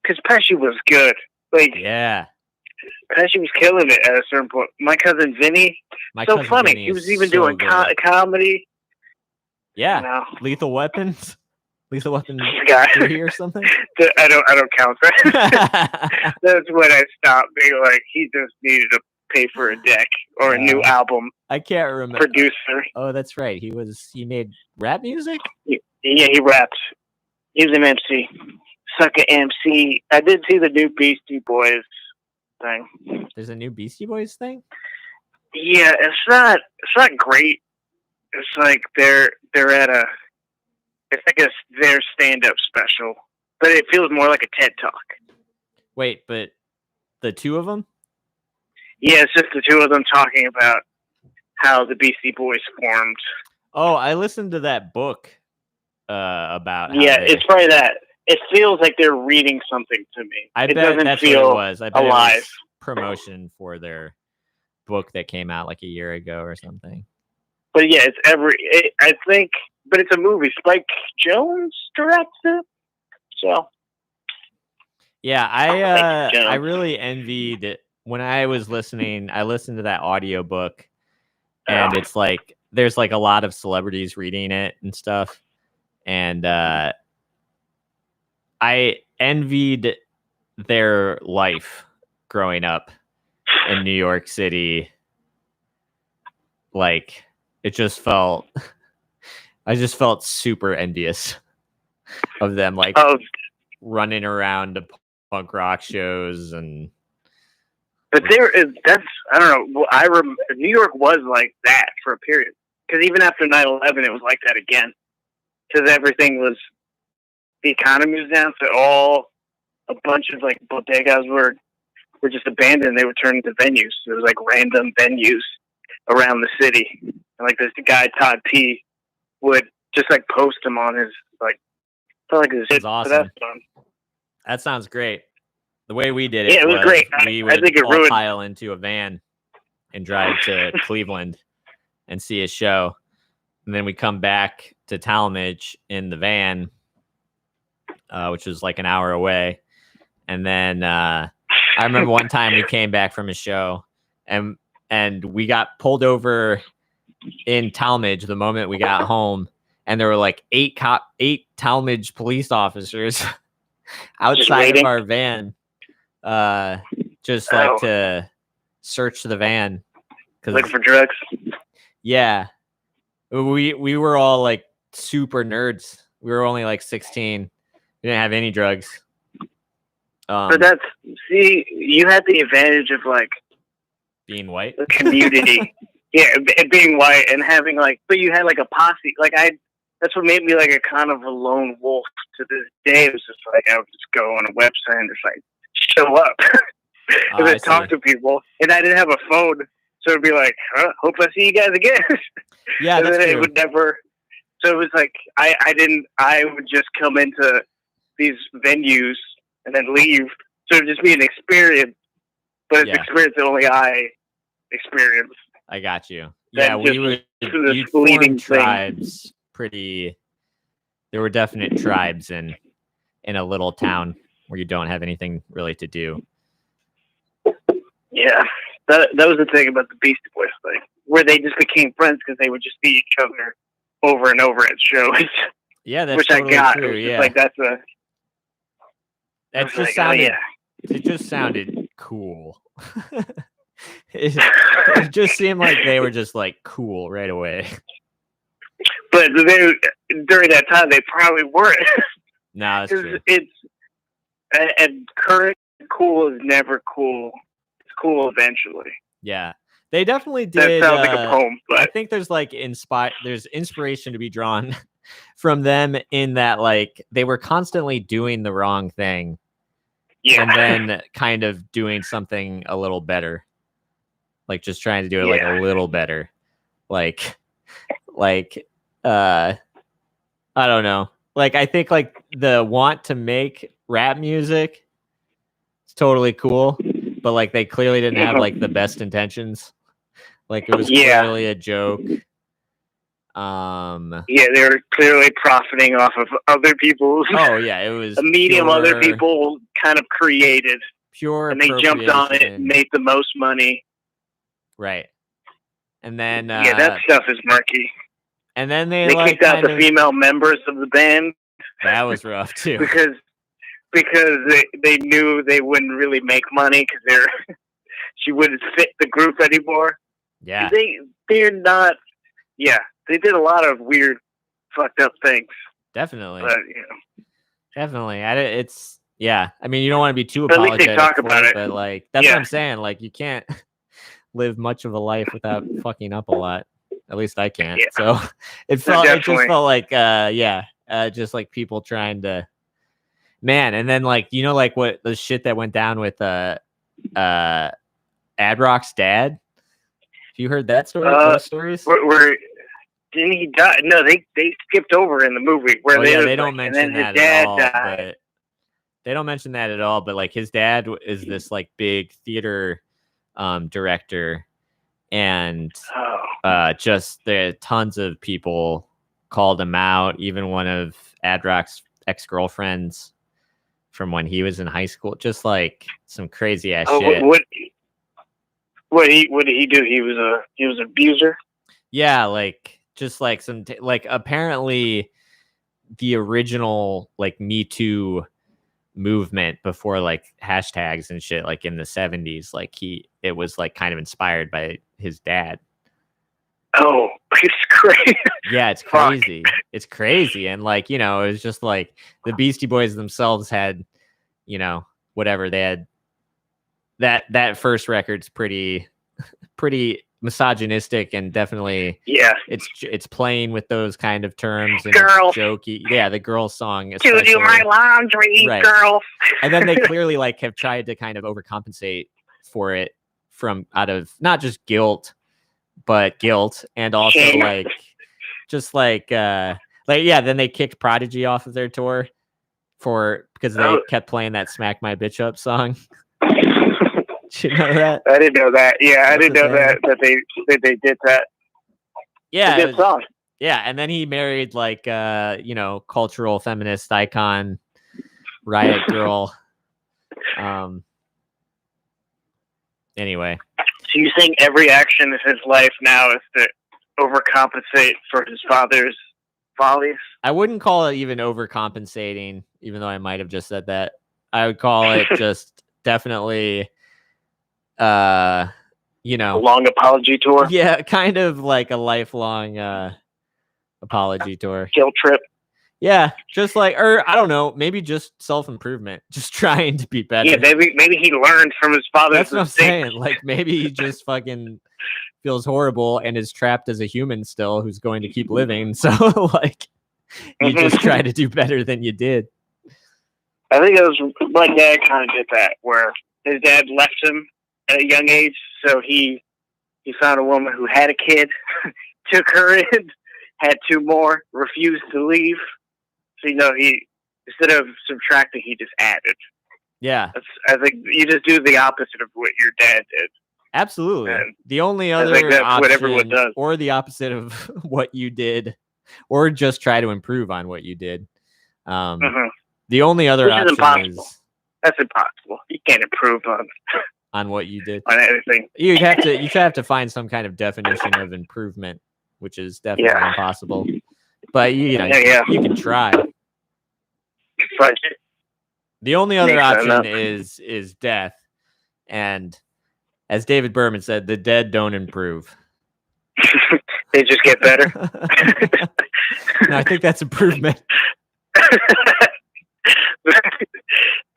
because Pesci was good. Like Pesci was killing it at a certain point. My cousin Vinny, so funny. He was even doing comedy. Yeah, you know? Lethal Weapons 3 or something. I don't count that. That's when I stopped being like he just needed to pay for a deck or a new album. I can't remember. Producer. Oh, that's right. He made rap music. Yeah, he raps. He was an MC. Sucker MC. I did see the new Beastie Boys thing. There's a new Beastie Boys thing? Yeah, it's not great. It's like they're at it's like their stand-up special, but it feels more like a TED Talk. Wait, but the two of them? Yeah, it's just the two of them talking about how the Beastie Boys formed. Oh, I listened to that book about. It's probably that. It feels like they're reading something to me. I bet that's what it was. I bet alive. It was promotion for their book that came out like a year ago or something. But yeah, I think, but it's a movie. Spike Jonze directs it, so. Yeah, I really envied it. When I was listening, I listened to that audiobook, and it's like there's like a lot of celebrities reading it and stuff, and I envied their life growing up in New York City. Like I just felt super envious of them, like running around to punk rock shows and. But I don't know. New York was like that for a period. Because even after 9/11, it was like that again. Because everything was, the economy was down, so a bunch of like bodegas were just abandoned. They were turned into venues. There was like random venues around the city. And like this guy, Todd P, would just like post them on his, like, felt like his. That's awesome. That sounds great. The way we did it, it was great. We would all pile into a van and drive to Cleveland and see a show. And then we come back to Talmadge in the van, which was like an hour away. And then I remember one time we came back from a show and we got pulled over in Talmadge the moment we got home. And there were like 8 Talmadge police officers outside of our van. To search the van, looking for drugs. Yeah, we were all like super nerds. We were only like 16. We didn't have any drugs. But you had the advantage of like being white, the community. Yeah, being white and having but you had like a posse. That's what made me like a kind of a lone wolf to this day. It was just like I would just go on a website and just like show up and then talk to people, and I didn't have a phone, so it'd be like, hope I see you guys again. Yeah, and that's then true. it would never. So it was like I would just come into these venues and then leave. So it'd just be an experience, but it's an experience that only I experience. I got you. Yeah, you'd leading form tribes pretty. There were definite tribes in a little town where you don't have anything really to do. Yeah, that was the thing about the Beastie Boys thing, where they just became friends because they would just see each other over and over at shows. Yeah, that's which totally I got. true. It was yeah, like that just like, sounded. It just sounded cool. It just seemed like they were just like cool right away. But during that time, they probably weren't. No, that's true. And current cool is never cool. It's cool eventually. Yeah, they definitely did. That sounds like a poem, but I think there's like there's inspiration to be drawn from them in that like they were constantly doing the wrong thing, and then kind of doing something a little better, like just trying to do it like a little better, like I don't know. Like, I think like the want to make rap music is totally cool, but like they clearly didn't have like the best intentions. Like it was clearly a joke. Yeah, they were clearly profiting off of other people's. Oh yeah, it was a medium other people kind of created. Pure, and they jumped on it and made the most money. Right. And then that stuff is murky. And then they kicked out the female members of the band. That was rough too. because they knew they wouldn't really make money because she wouldn't fit the group anymore. Yeah. They're not. Yeah, they did a lot of weird, fucked up things. Definitely. But, definitely. It's yeah. I mean, you don't want to be too apologetic. At least they talk about it. But like that's what I'm saying. Like you can't live much of a life without fucking up a lot. At least I can't. Yeah. So it just felt like just like people trying to and then like like what the shit that went down with Ad Rock's dad. Have you heard that story? Those stories? Where didn't he die? No, they skipped over in the movie where they don't mention that at all. But they don't mention that at all. But like his dad is this like big theater director. And just there tons of people called him out. Even one of Ad Rock's ex-girlfriends from when he was in high school. Just like some crazy ass shit. What did he do? He was an abuser. Yeah, like just like some like apparently the original like Me Too movement before like hashtags and shit like in the 70s, like it was like kind of inspired by his dad. Oh, it's crazy. Yeah, it's crazy. It's crazy. And like, it was just like the Beastie Boys themselves had, whatever they had. That first record's pretty misogynistic and definitely it's playing with those kind of terms and girl. Jokey. Yeah, the girl song. To do my laundry, right. Girl. And then they clearly like have tried to kind of overcompensate for it from out of not just guilt, but guilt and also like just like then they kicked Prodigy off of their tour because they kept playing that Smack My Bitch Up song. Did you know that? I didn't know that. Yeah, I didn't know that they did that. Yeah, it's a good song. Yeah, and then he married like cultural feminist icon Riot Girl. Anyway. So you think every action of his life now is to overcompensate for his father's follies? I wouldn't call it even overcompensating, even though I might have just said that. I would call it just definitely a long apology tour. Yeah, kind of like a lifelong apology tour. Guilt trip. Yeah, just like, or I don't know, maybe just self-improvement, just trying to be better. Yeah, maybe he learned from his father's That's what I'm saying. Like maybe he just fucking feels horrible and is trapped as a human still who's going to keep living. So like you just try to do better than you did. I think it was my dad kind of did that, where his dad left him at a young age, so he found a woman who had a kid, took her in, had two more, refused to leave. So his instead of subtracting, he just added. Yeah. I think you just do the opposite of what your dad did. Absolutely. And the only other that's option, what everyone does. or the opposite of what you did, or just try to improve on what you did. The only other Which option is impossible. is that's impossible. You can't improve on what you did on anything. You have to find some kind of definition of improvement, which is definitely impossible. But you can try. The only other option is death, and as David Berman said, the dead don't improve. They just get better. No, I think that's improvement.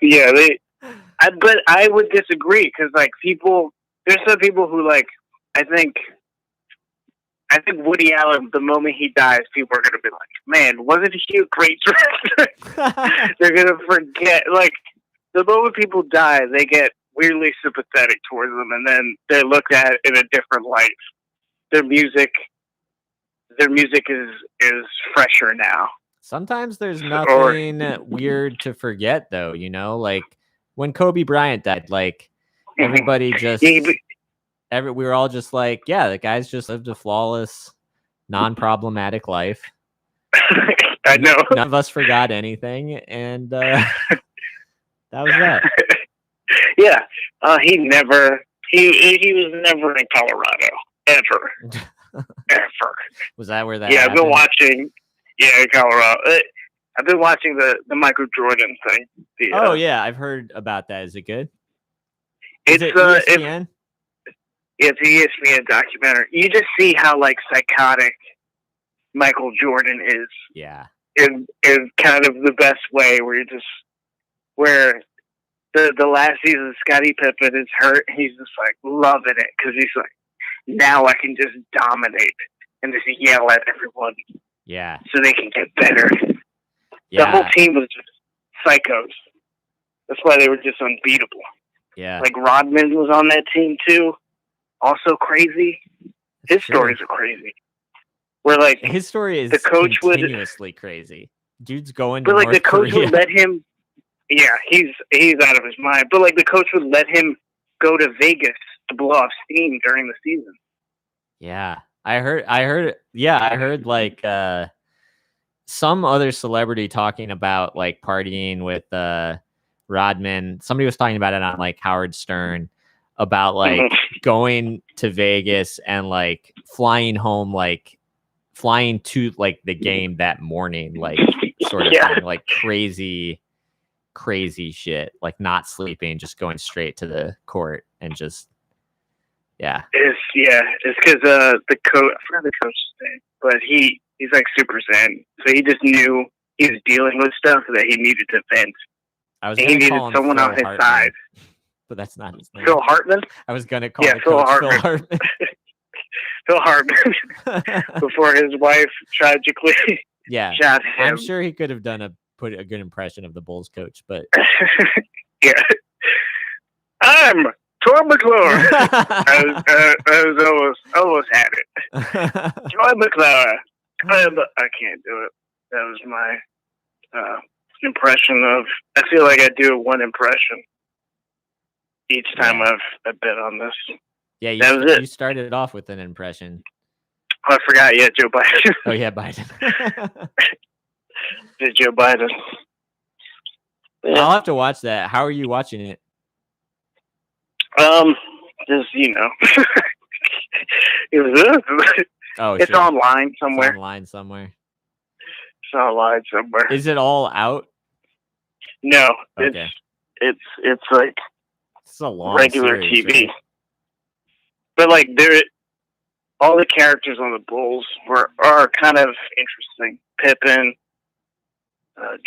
Yeah, but I would disagree because like there's some people who like I think Woody Allen, the moment he dies, people are gonna be like, man, wasn't he a great director? They're gonna forget like the moment people die, they get weirdly sympathetic towards them, and then they're looked at in a different light. Their music is fresher now. Sometimes there's nothing weird to forget, though. Like when Kobe Bryant died, like everybody just we were all just like, yeah, the guy's just lived a flawless, non-problematic life. I know. None of us forgot anything, and that was that. Yeah, he was never in Colorado ever. Ever. Was that where that? Yeah, happened? I've been watching. Yeah, Colorado. I've been watching the Michael Jordan thing. Yeah, I've heard about that. Is it good? It's ESPN? It's an ESPN documentary. You just see how like psychotic Michael Jordan is. Yeah. In kind of the best way, where the last season Scottie Pippen is hurt, he's just like loving it because he's like, now I can just dominate and just yell at everyone. Yeah. So they can get better. Yeah. The whole team was just psychos. That's why they were just unbeatable. Yeah. Like Rodman was on that team too. Also crazy. His stories are crazy. Where like his story is the coach continuously crazy. Dude's going to But like North the coach Korea. would let him. Yeah, he's out of his mind. But like the coach would let him go to Vegas to blow off steam during the season. Yeah. I heard like some other celebrity talking about like partying with Rodman. Somebody was talking about it on like Howard Stern about like going to Vegas and like flying home, like flying to like the game that morning, like sort of thing, like crazy shit, like not sleeping, just going straight to the court and just it's because the coach, I forgot the coach's name, but he's like super zen, so he just knew he was dealing with stuff that he needed to vent. He needed someone on his side, but that's not his name. Phil Hartman. I was gonna call Phil Hartman. Phil Hartman before his wife tragically shot him. I'm sure he could have put a good impression of the Bulls coach, but yeah, I'm Troy McClure. I almost had it. Troy McClure. I can't do it. That was my impression of. I feel like I do one impression each time I've been on this. Yeah, you started it off with an impression. Oh, I forgot. Yeah, Joe Biden. Oh yeah, Biden. Joe Biden. Yeah. I'll have to watch that. How are you watching it? Just it's sure. online somewhere. It's online somewhere. Is it all out? No, okay. It's like it's a long regular series, TV. right? But like all the characters on the Bulls are kind of interesting. Pippen,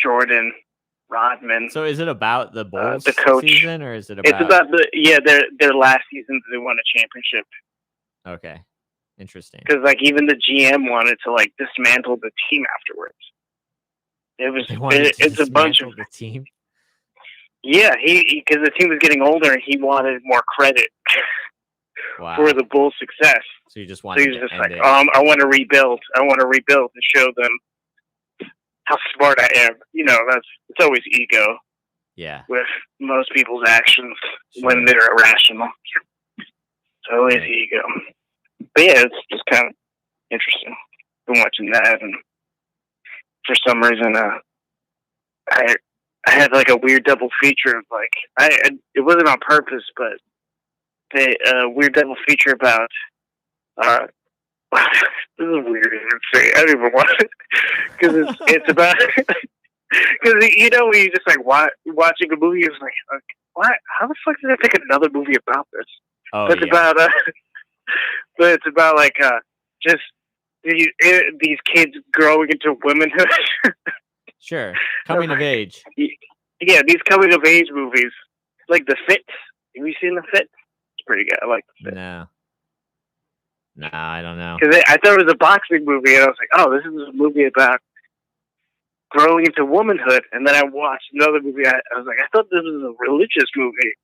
Jordan, Rodman. So is it about the Bulls the coach season, or is it about? It's about their last season they won a championship. Okay, interesting. Because like even the GM wanted to like dismantle the team afterwards. It's a bunch of the team. Yeah, because the team was getting older and he wanted more credit for the Bulls' success. So you just wanted. So he was just like, I want to rebuild. I want to rebuild and show them how smart I am. It's always ego Yeah. with most people's actions when Sure. they're irrational. It's always ego. But yeah, it's just kind of interesting. Been watching that, and for some reason, I had like a weird double feature of like it wasn't on purpose, but the weird double feature about this is weird to say. I don't even want it because it's about because when you just like watching a movie, it's like what? How the fuck did I pick another movie about this? Oh, But it's about but it's about like just these kids growing into womanhood. Sure. Coming of age. Yeah, these coming of age movies, like The Fit. Have you seen The Fit? It's pretty good. I like The Fit. No, I don't know. Because I thought it was a boxing movie, and I was like, oh, this is a movie about growing into womanhood. And then I watched another movie. I was like, I thought this was a religious movie.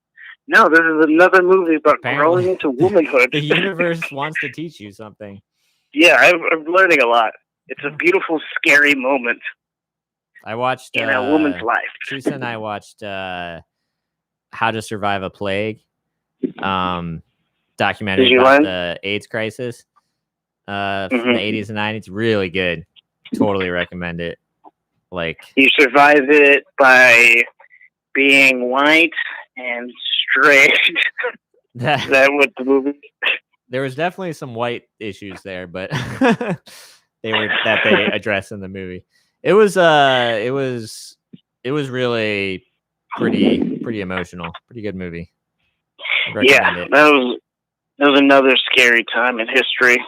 No, this is another movie about growing into womanhood. The universe wants to teach you something. Yeah, I'm learning a lot. It's a beautiful, scary moment. I watched in a woman's life. Teresa and I watched How to Survive a Plague, documentary about the AIDS crisis from the 80s and 90s. Really good. Totally recommend it. Like, you survive it by being white and straight. Is that what the movie? There was definitely some white issues there, but they addressed in the movie. It was really pretty emotional. Pretty good movie. Yeah, that was another scary time in history.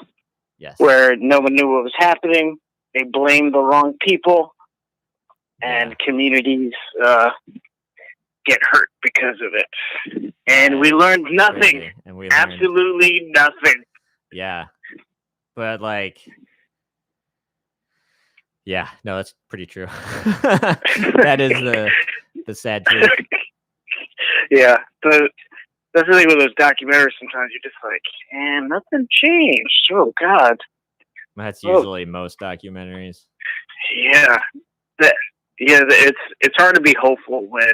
Yes. Where no one knew what was happening. They blamed the wrong people, and communities get hurt because of it. And we learned nothing. And we learned absolutely nothing. Yeah, but like. Yeah, no, that's pretty true. That is the sad truth. Yeah, but that's the thing with those documentaries. Sometimes you're just like, and nothing changed. Oh God. That's usually most documentaries. Yeah, it's hard to be hopeful when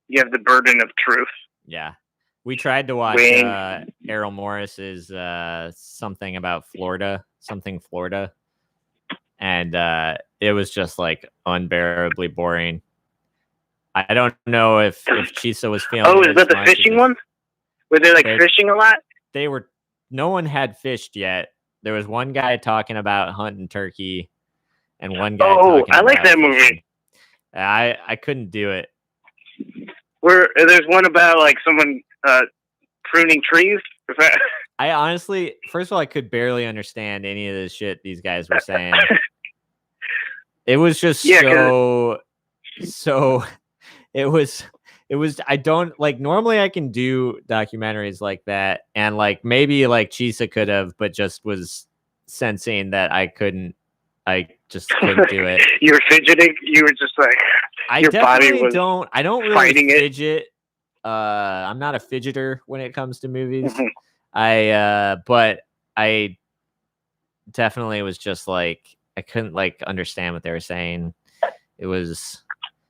you have the burden of truth. Yeah, we tried to watch Errol Morris's something about Florida, and it was just like unbearably boring. I don't know if Chisa was feeling. Oh, is that the fishing one? Were they like fishing a lot? No one had fished yet. There was one guy talking about hunting turkey, and one guy. Oh, I like that movie. I couldn't do it. There's one about like someone pruning trees. I honestly, first of all, I could barely understand any of the shit these guys were saying. It was just so. It was. I don't like. Normally, I can do documentaries like that, and like maybe like Chisa could have, but just was sensing that I couldn't. I just couldn't do it. You were fidgeting. You were just like. I don't really fidget. I'm not a fidgeter when it comes to movies. But I definitely was just like I couldn't like understand what they were saying. It was.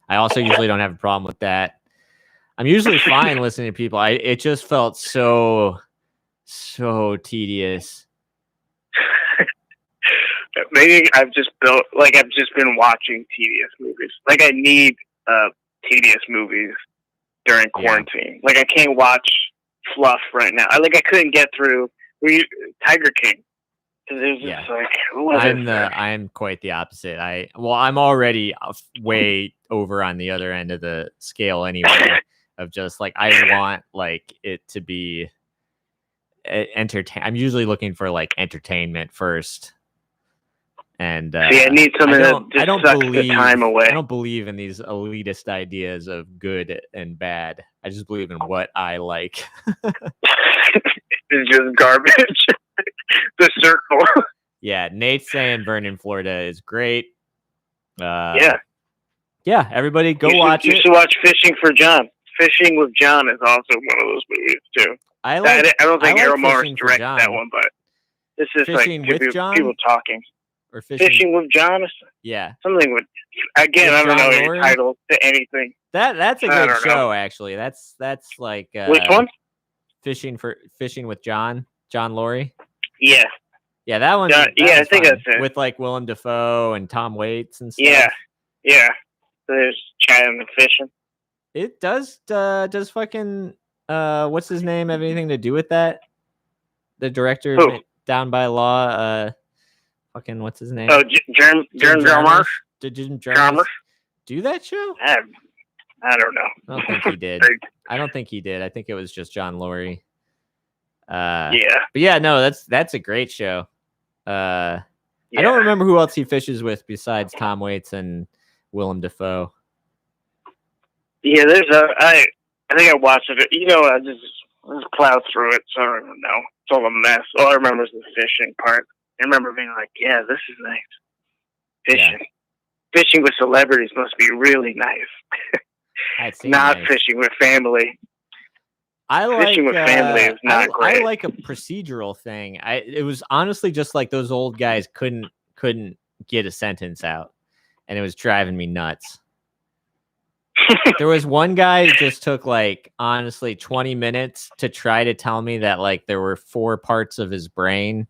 I also usually don't have a problem with that. I'm usually fine listening to people. It just felt so tedious. Maybe I've just been watching tedious movies. Like I need tedious movies during quarantine. Like I can't watch fluff right now. I couldn't get through Tiger King. Just like, I'm quite the opposite. I'm already way over on the other end of the scale anyway. Of just like I want like it to be entertain. I'm usually looking for like entertainment first. And I need something that just sucks the time away. I don't believe in these elitist ideas of good and bad. I just believe in what I like. It's just garbage. The circle. Yeah, Nate's saying Vernon, Florida is great. Yeah, everybody go watch it. You should watch Fishing for John. Fishing with John is also one of those movies too. I don't think Errol Morris directed that one, but this is Fishing like with John? people talking. or Fishing with John. Yeah, Something with. Again, With I don't know John any Laurie? titles to anything. that's a I good don't know. show actually. That's like Which one? Fishing with John Laurie. Yeah. Yeah, that one. Yeah, that I was think fun. that's it. With like Willem Dafoe and Tom Waits and stuff. Yeah. Yeah. There's chatting and fishing. It does fucking what's his name have anything to do with that? The director Who? Down by Law, fucking what's his name? Oh, Jim Jarmusch. Did Jim Jarmusch? Jarmusch do that show? I don't know. I don't think he did. I don't think he did. I think it was just John Laurie. Yeah. But yeah, no, that's a great show. I don't remember who else he fishes with besides Tom Waits and Willem Dafoe. Yeah, I think I watched it. You know, I just plowed through it, so I don't even know. It's all a mess. All I remember is the fishing part. I remember being like, yeah, this is nice. Fishing. Yeah. Fishing with celebrities must be really nice. Not nice. Fishing with family. Fishing with family is not great. I like a procedural thing. It was honestly just like those old guys couldn't get a sentence out, and it was driving me nuts. There was one guy who just took like honestly 20 minutes to try to tell me that like there were 4 parts of his brain,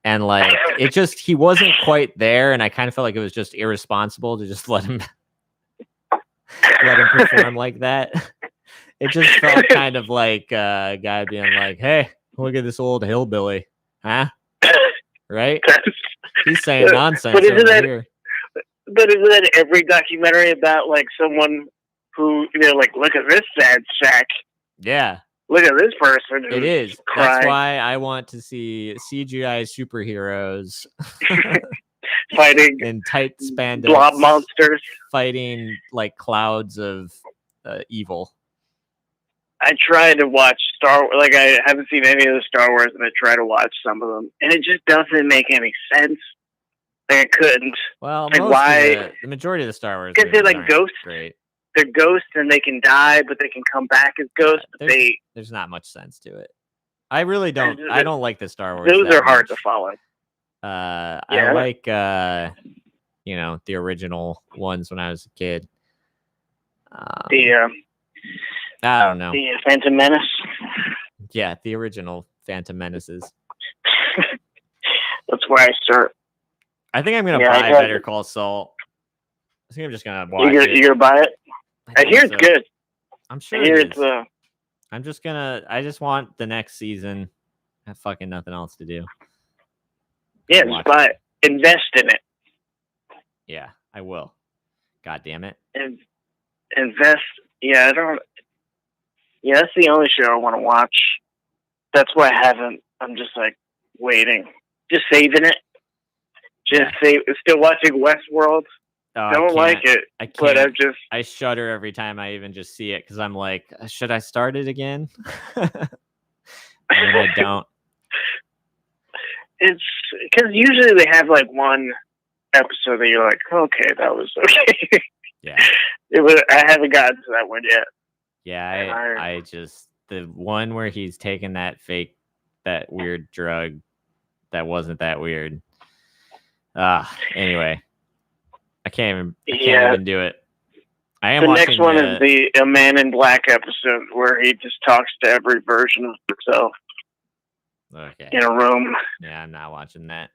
and like he wasn't quite there, and I kind of felt like it was just irresponsible to just let him perform like that. It just felt kind of like a guy being like, "Hey, look at this old hillbilly, huh?" Right? He's saying nonsense over here. But isn't that every documentary about like someone who like, look at this sad sack? Yeah. Look at this person. It is. Crying. That's why I want to see CGI superheroes fighting in tight spandex, blob monsters, fighting like clouds of evil. I try to watch Star Wars. Like, I haven't seen any of the Star Wars, and I try to watch some of them, and it just doesn't make any sense. Like, I couldn't. Well, like, why? The majority of the Star Wars because they're like ghosts. Great. They're ghosts, and they can die, but they can come back as ghosts. But there's not much sense to it. I really don't. I don't like the Star Wars. Those are hard to follow. I like the original ones when I was a kid. I don't know. The Phantom Menace? Yeah, the original Phantom Menaces. That's where I start. I think I'm going to buy Better Call Saul. I think I'm just going to watch it. You're going to buy it? I hear it's good. I'm sure I hear it's I'm just going to... I just want the next season. I have fucking nothing else to do. Yeah, just buy it. Invest in it. Yeah, I will. God damn it. Invest... Yeah, I don't... Yeah, that's the only show I want to watch. That's why I haven't. I'm just like waiting, just saving it. Still watching Westworld. Don't like it. I can't. But I shudder every time I even just see it because I'm like, should I start it again? And then I don't. It's because usually they have like one episode that you're like, okay, that was okay. Yeah. I haven't gotten to that one yet. Yeah, I just the one where he's taking that weird drug that wasn't that weird. Anyway, I can't even do it. I am. The watching next one is the Man in Black episode where he just talks to every version of himself. Okay. In a room. Yeah, I'm not watching that.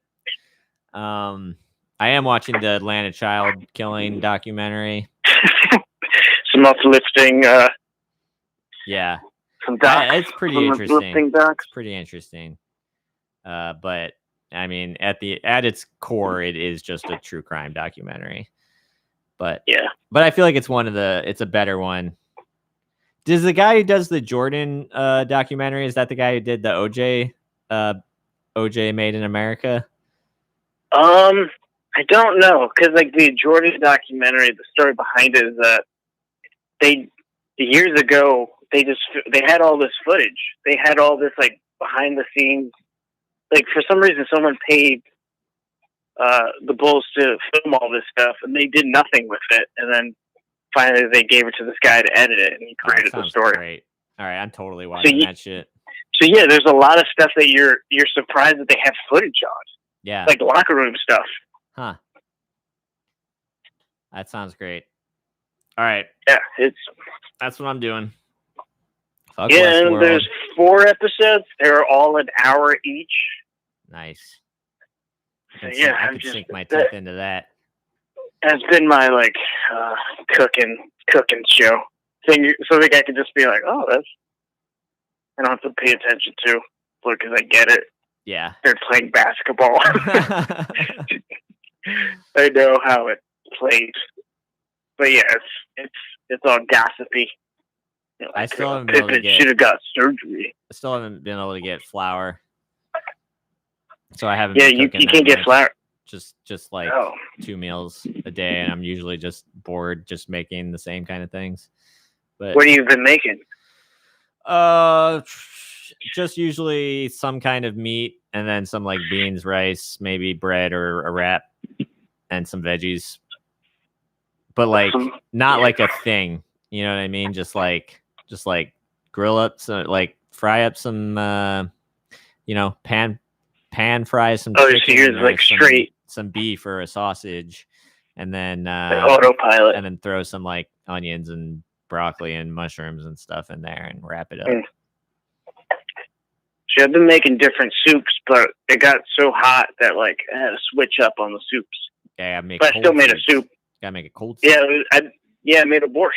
I am watching the Atlanta child killing documentary. Some uplifting. Yeah, it's pretty interesting. It's pretty interesting. But I mean, at its core, it is just a true crime documentary. But yeah, but I feel like it's a better one. Does the guy who does the Jordan documentary, is that the guy who did the OJ Made in America? I don't know, because like the Jordan documentary, the story behind it is that years ago they had all this footage. They had all this like behind the scenes. Like for some reason, someone paid the Bulls to film all this stuff, and they did nothing with it. And then finally, they gave it to this guy to edit it, and he created the story. Great. All right, I'm totally watching that shit. So yeah, there's a lot of stuff that you're surprised that they have footage on. Yeah. like locker room stuff. Huh. That sounds great. All right. Yeah, That's what I'm doing. Fuck and Westworld. there's 4 episodes. They're all an hour each. Nice. So, I could sink my teeth into that. That's been my like cooking show thing. So I could just be like, oh, I don't have to pay attention to because I get it. Yeah. They're playing basketball. I know how it plays. But yeah, it's all gossipy. You know, I still haven't been able to Pippen should have got surgery. I still haven't been able to get flour. So I haven't. Yeah, been you cooking can't that get flour. Just like 2 meals a day, and I'm usually just bored just making the same kind of things. But what have you been making? Just usually some kind of meat, and then some like beans, rice, maybe bread or a wrap, and some veggies. But like not like a thing, you know what I mean? Just like grill up some, like fry up some, pan fry some chicken, so you're like some beef or a sausage, and then autopilot, and then throw some like onions and broccoli and mushrooms and stuff in there and wrap it up. See, I've been making different soups, but it got so hot that like I had to switch up on the soups. Yeah, but I still made a soup. Gotta make it cold soup. Yeah, I made a borscht.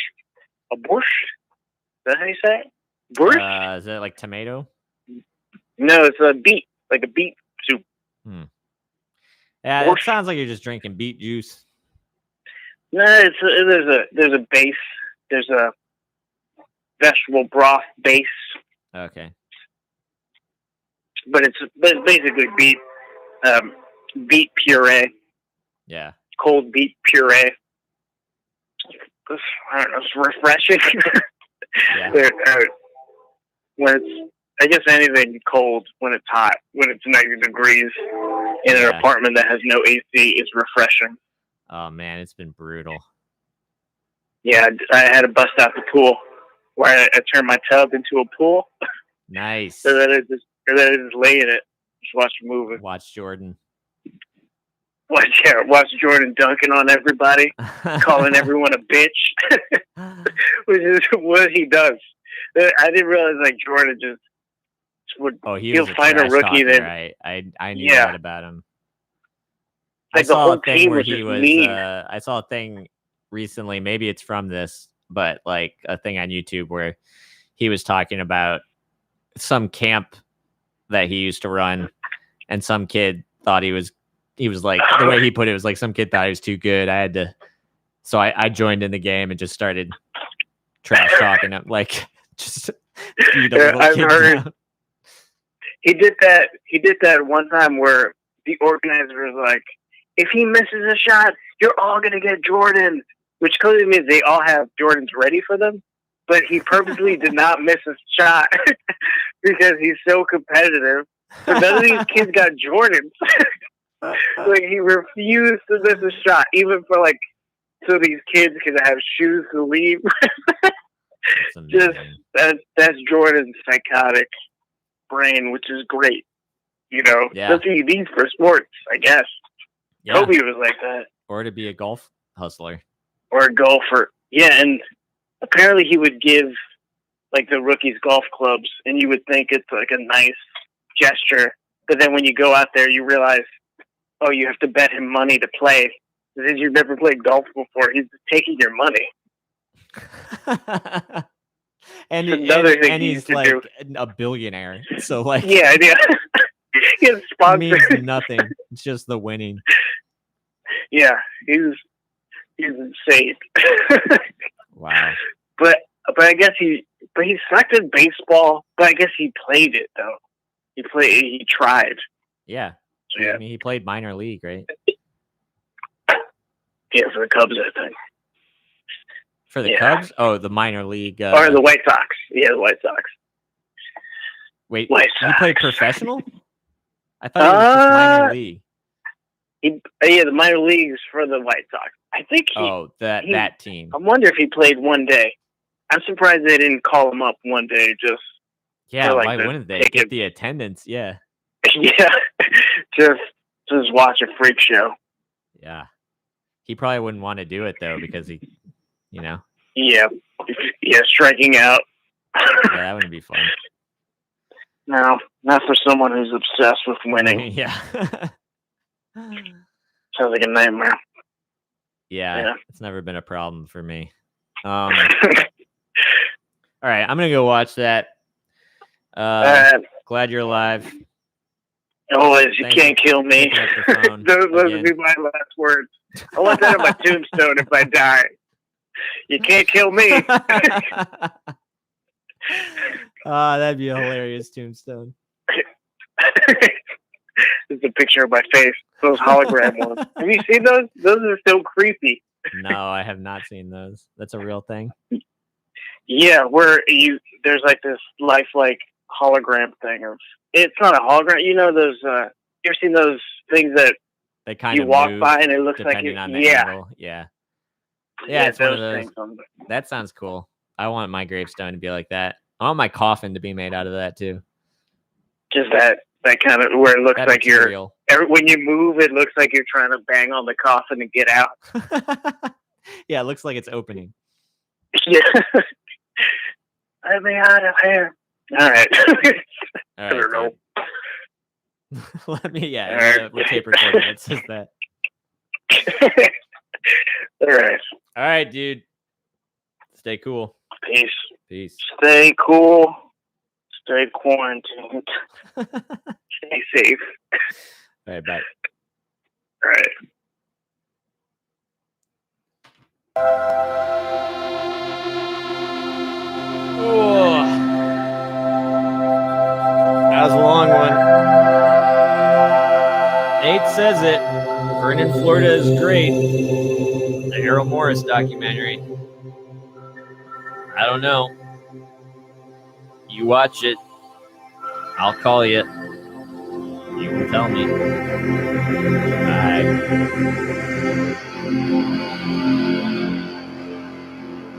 A borscht? Is that how you say it? Borscht? Is that like tomato? No, it's a beet, like a beet soup. Yeah, borscht. It sounds like you're just drinking beet juice. No, there's a base. There's a vegetable broth base. Okay. But it's basically beet puree. Yeah. Cold beet puree. I don't know, it's refreshing. Yeah. When I guess anything cold when it's hot, when it's 90 degrees in an apartment that has no AC is refreshing. Oh man, it's been brutal. Yeah, I had to bust out the pool where I turned my tub into a pool. Nice. so that I just lay in it, just watch a movie. Watch Jordan. Watch Jordan dunking on everybody, calling everyone a bitch, which is what he does. I didn't realize like Jordan just would. He'll find a rookie that I knew that about him. Like I saw a thing where he was. I saw a thing recently. Maybe it's from this, but like a thing on YouTube where he was talking about some camp that he used to run, and some kid thought he was like, the way he put it was like some kid thought he was too good. So I joined in the game and just started trash talking him, like just I've heard down. He did that one time where the organizer was like, if he misses a shot, you're all gonna get Jordan, which clearly means they all have Jordans ready for them. But he purposely did not miss a shot because he's so competitive. So none of these kids got Jordans. Like he refused to miss a shot, even for like, so these kids can have shoes to leave. That's Jordan's psychotic brain, which is great. You know, that's what you need for sports, I guess. Yeah. Kobe was like that. Or to be a golf hustler. Or a golfer. Yeah, and apparently he would give like the rookies golf clubs, and you would think it's like a nice gesture. But then when you go out there, you realize, oh, you have to bet him money to play. Because you've never played golf before. He's taking your money. and he's like a billionaire. So like, yeah. He's sponsored. Means nothing. It's just the winning. Yeah, he's insane. Wow. But I guess he sucked at baseball. But I guess he played it though. He tried. Yeah. So, yeah. I mean, he played minor league, right? Yeah, for the Cubs, I think. For the Cubs? Oh, the minor league. Or the White Sox. Yeah, the White Sox. Wait, he played professional? I thought he was just minor league. The minor leagues for the White Sox. I think that team. I wonder if he played one day. I'm surprised they didn't call him up one day just. Yeah, why wouldn't they get the attendance? Yeah. Yeah, just Just watch a freak show. Yeah. He probably wouldn't want to do it though because he, you know. Yeah. Yeah, striking out. Yeah, that wouldn't be fun. No, not for someone who's obsessed with winning. Yeah. Sounds like a nightmare. Yeah, it's never been a problem for me. All right, I'm gonna go watch that. Glad you're alive. Always, you can't kill me. Those would be my last words. I want that on my tombstone if I die. You can't kill me. That'd be a hilarious tombstone. It's a picture of my face. Those hologram ones. Have you seen those? Those are so creepy. No, I have not seen those. That's a real thing. Yeah, there's like this lifelike hologram thing of. It's not a hologram. You know those. You ever seen those things that they kind of walk by and it looks like it? Angle. Yeah. It's one of those. That sounds cool. I want my gravestone to be like that. I want my coffin to be made out of that too. Just that kind of where it looks that like material. When you move, it looks like you're trying to bang on the coffin and get out. Yeah, it looks like it's opening. Yeah. Let me out of here. All right. I don't know. Let me, with tape recording, it says that. All right. All right, dude. Stay cool. Peace. Stay cool. Stay quarantined. Stay safe. All right, bye. All right. Oh. That was a long one. Nate says it. Vernon, Florida is great. The Errol Morris documentary. I don't know. You watch it. I'll call you. You will tell me. Bye.